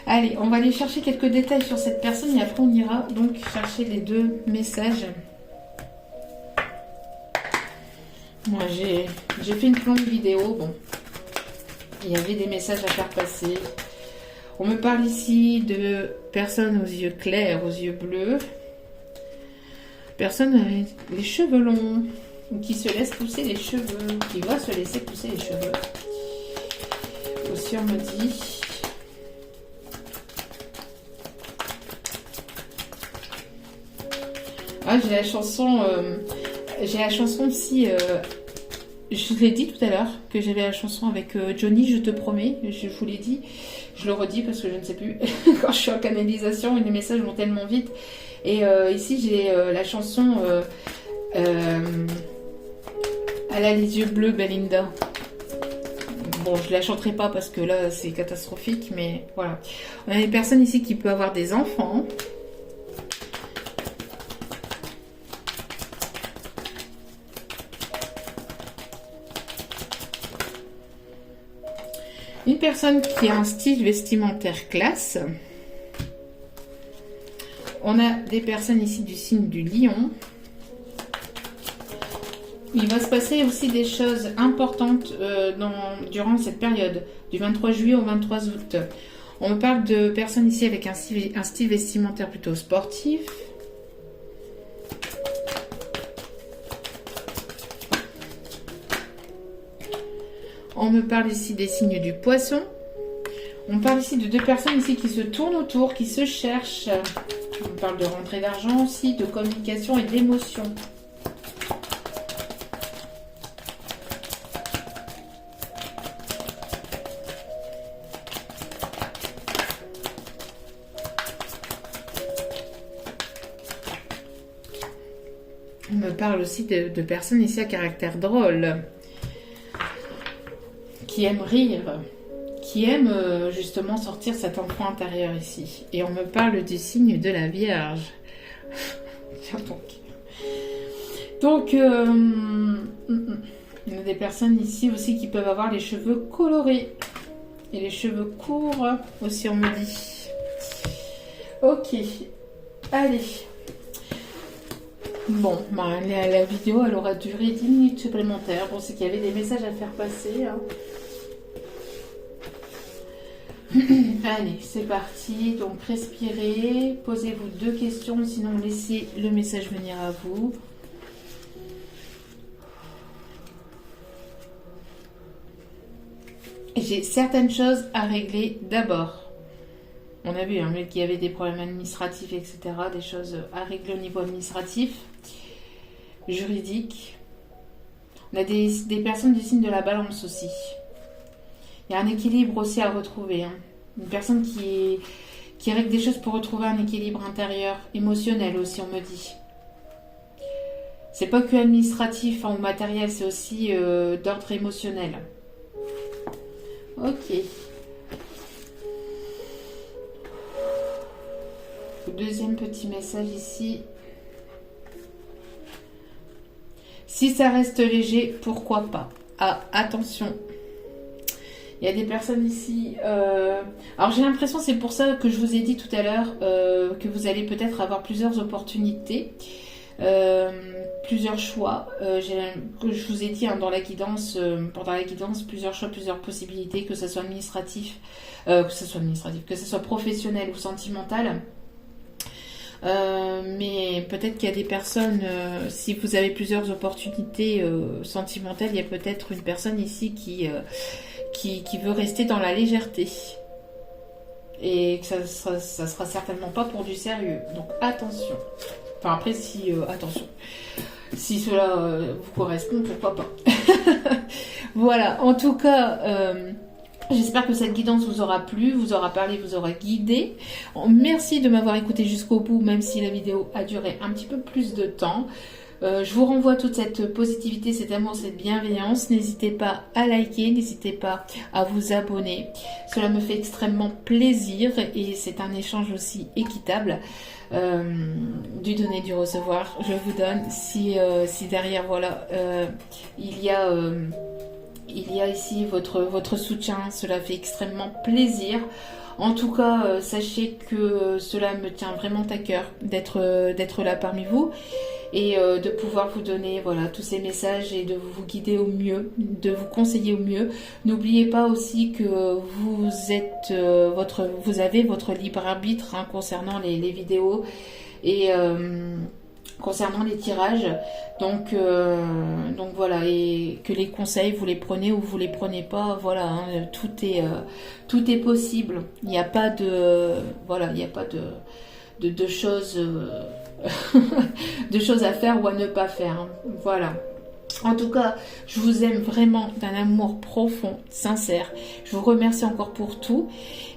Allez, on va aller chercher quelques détails sur cette personne et après on ira donc chercher les 2 messages. Moi, j'ai fait une longue vidéo. Bon, il y avait des messages à faire passer. On me parle ici de personnes aux yeux clairs, aux yeux bleus. Personne avec les cheveux longs ou qui se laisse pousser les cheveux, qui va se laisser pousser les cheveux. Aussi, on me dit. Ah, j'ai la chanson aussi, je vous l'ai dit tout à l'heure, que j'avais la chanson avec Johnny, je te promets, je vous l'ai dit, je le redis parce que je ne sais plus, quand je suis en canalisation, les messages vont tellement vite, et ici j'ai la chanson Elle a les yeux bleus, Belinda. Bon, je la chanterai pas parce que là c'est catastrophique, mais voilà. On a des personnes ici qui peuvent avoir des enfants. Une personne qui a un style vestimentaire classe. On a des personnes ici du signe du lion. Il va se passer aussi des choses importantes durant cette période, du 23 juillet au 23 août. On me parle de personnes ici avec un style vestimentaire plutôt sportif. On me parle ici des signes du poisson. On parle ici de deux personnes ici qui se tournent autour, qui se cherchent. On me parle de rentrée d'argent aussi, de communication et d'émotion. On me parle aussi de personnes ici à caractère drôle, qui aiment rire, qui aiment justement sortir cet enfant intérieur ici. Et on me parle du signe de la Vierge. Tiens donc, il y a des personnes ici aussi qui peuvent avoir les cheveux colorés. Et les cheveux courts aussi, on me dit. Ok, allez. Bon, bah, la vidéo, elle aura duré 10 minutes supplémentaires. Bon, c'est qu'il y avait des messages à faire passer. Hein. Allez, c'est parti. Donc, respirez. Posez-vous 2 questions. Sinon, laissez le message venir à vous. J'ai certaines choses à régler d'abord. On a vu hein, qu'il y avait des problèmes administratifs, etc. Des choses à régler au niveau administratif, juridique. On a des personnes du signe de la balance aussi. Il y a un équilibre aussi à retrouver. Hein. Une personne qui règle des choses pour retrouver un équilibre intérieur, émotionnel aussi, on me dit. C'est pas que administratif hein, ou matériel, c'est aussi d'ordre émotionnel. Ok. Deuxième petit message ici. Si ça reste léger, pourquoi pas? Ah, attention. Il y a des personnes ici... Alors j'ai l'impression, c'est pour ça que je vous ai dit tout à l'heure que vous allez peut-être avoir plusieurs opportunités, plusieurs choix. Que je vous ai dit hein, dans la guidance, pendant la guidance, plusieurs choix, plusieurs possibilités, que ce soit administratif, que ce soit professionnel ou sentimental. Mais peut-être qu'il y a des personnes, si vous avez plusieurs opportunités sentimentales, il y a peut-être une personne ici qui veut rester dans la légèreté. Et que ça sera certainement pas pour du sérieux. Donc attention. Enfin après, attention. Si cela vous correspond, pourquoi pas. Voilà, en tout cas... J'espère que cette guidance vous aura plu, vous aura parlé, vous aura guidé. Merci de m'avoir écouté jusqu'au bout, même si la vidéo a duré un petit peu plus de temps. Je vous renvoie toute cette positivité, cet amour, cette bienveillance. N'hésitez pas à liker, n'hésitez pas à vous abonner. Cela me fait extrêmement plaisir et c'est un échange aussi équitable. Du donner, du recevoir. Je vous donne si derrière, voilà, il y a ici votre soutien, cela fait extrêmement plaisir. En tout cas, sachez que cela me tient vraiment à cœur d'être là parmi vous et de pouvoir vous donner voilà, tous ces messages et de vous guider au mieux, de vous conseiller au mieux. N'oubliez pas aussi que vous avez votre libre arbitre hein, concernant les vidéos et... concernant les tirages, donc voilà, et que les conseils vous les prenez ou vous les prenez pas, voilà, hein, tout est possible. Il n'y a pas de voilà, il n'y a pas de choses de choses à faire ou à ne pas faire. Hein. Voilà. En tout cas, je vous aime vraiment d'un amour profond, sincère. Je vous remercie encore pour tout.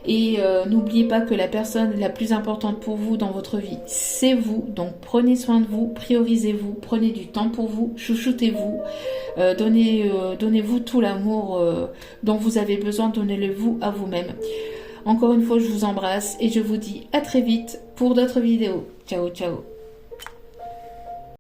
Et n'oubliez pas que la personne la plus importante pour vous dans votre vie, c'est vous. Donc prenez soin de vous, priorisez-vous, prenez du temps pour vous, chouchoutez-vous. Donnez-vous tout l'amour dont vous avez besoin, donnez-le-vous à vous-même. Encore une fois, je vous embrasse et je vous dis à très vite pour d'autres vidéos. Ciao, ciao.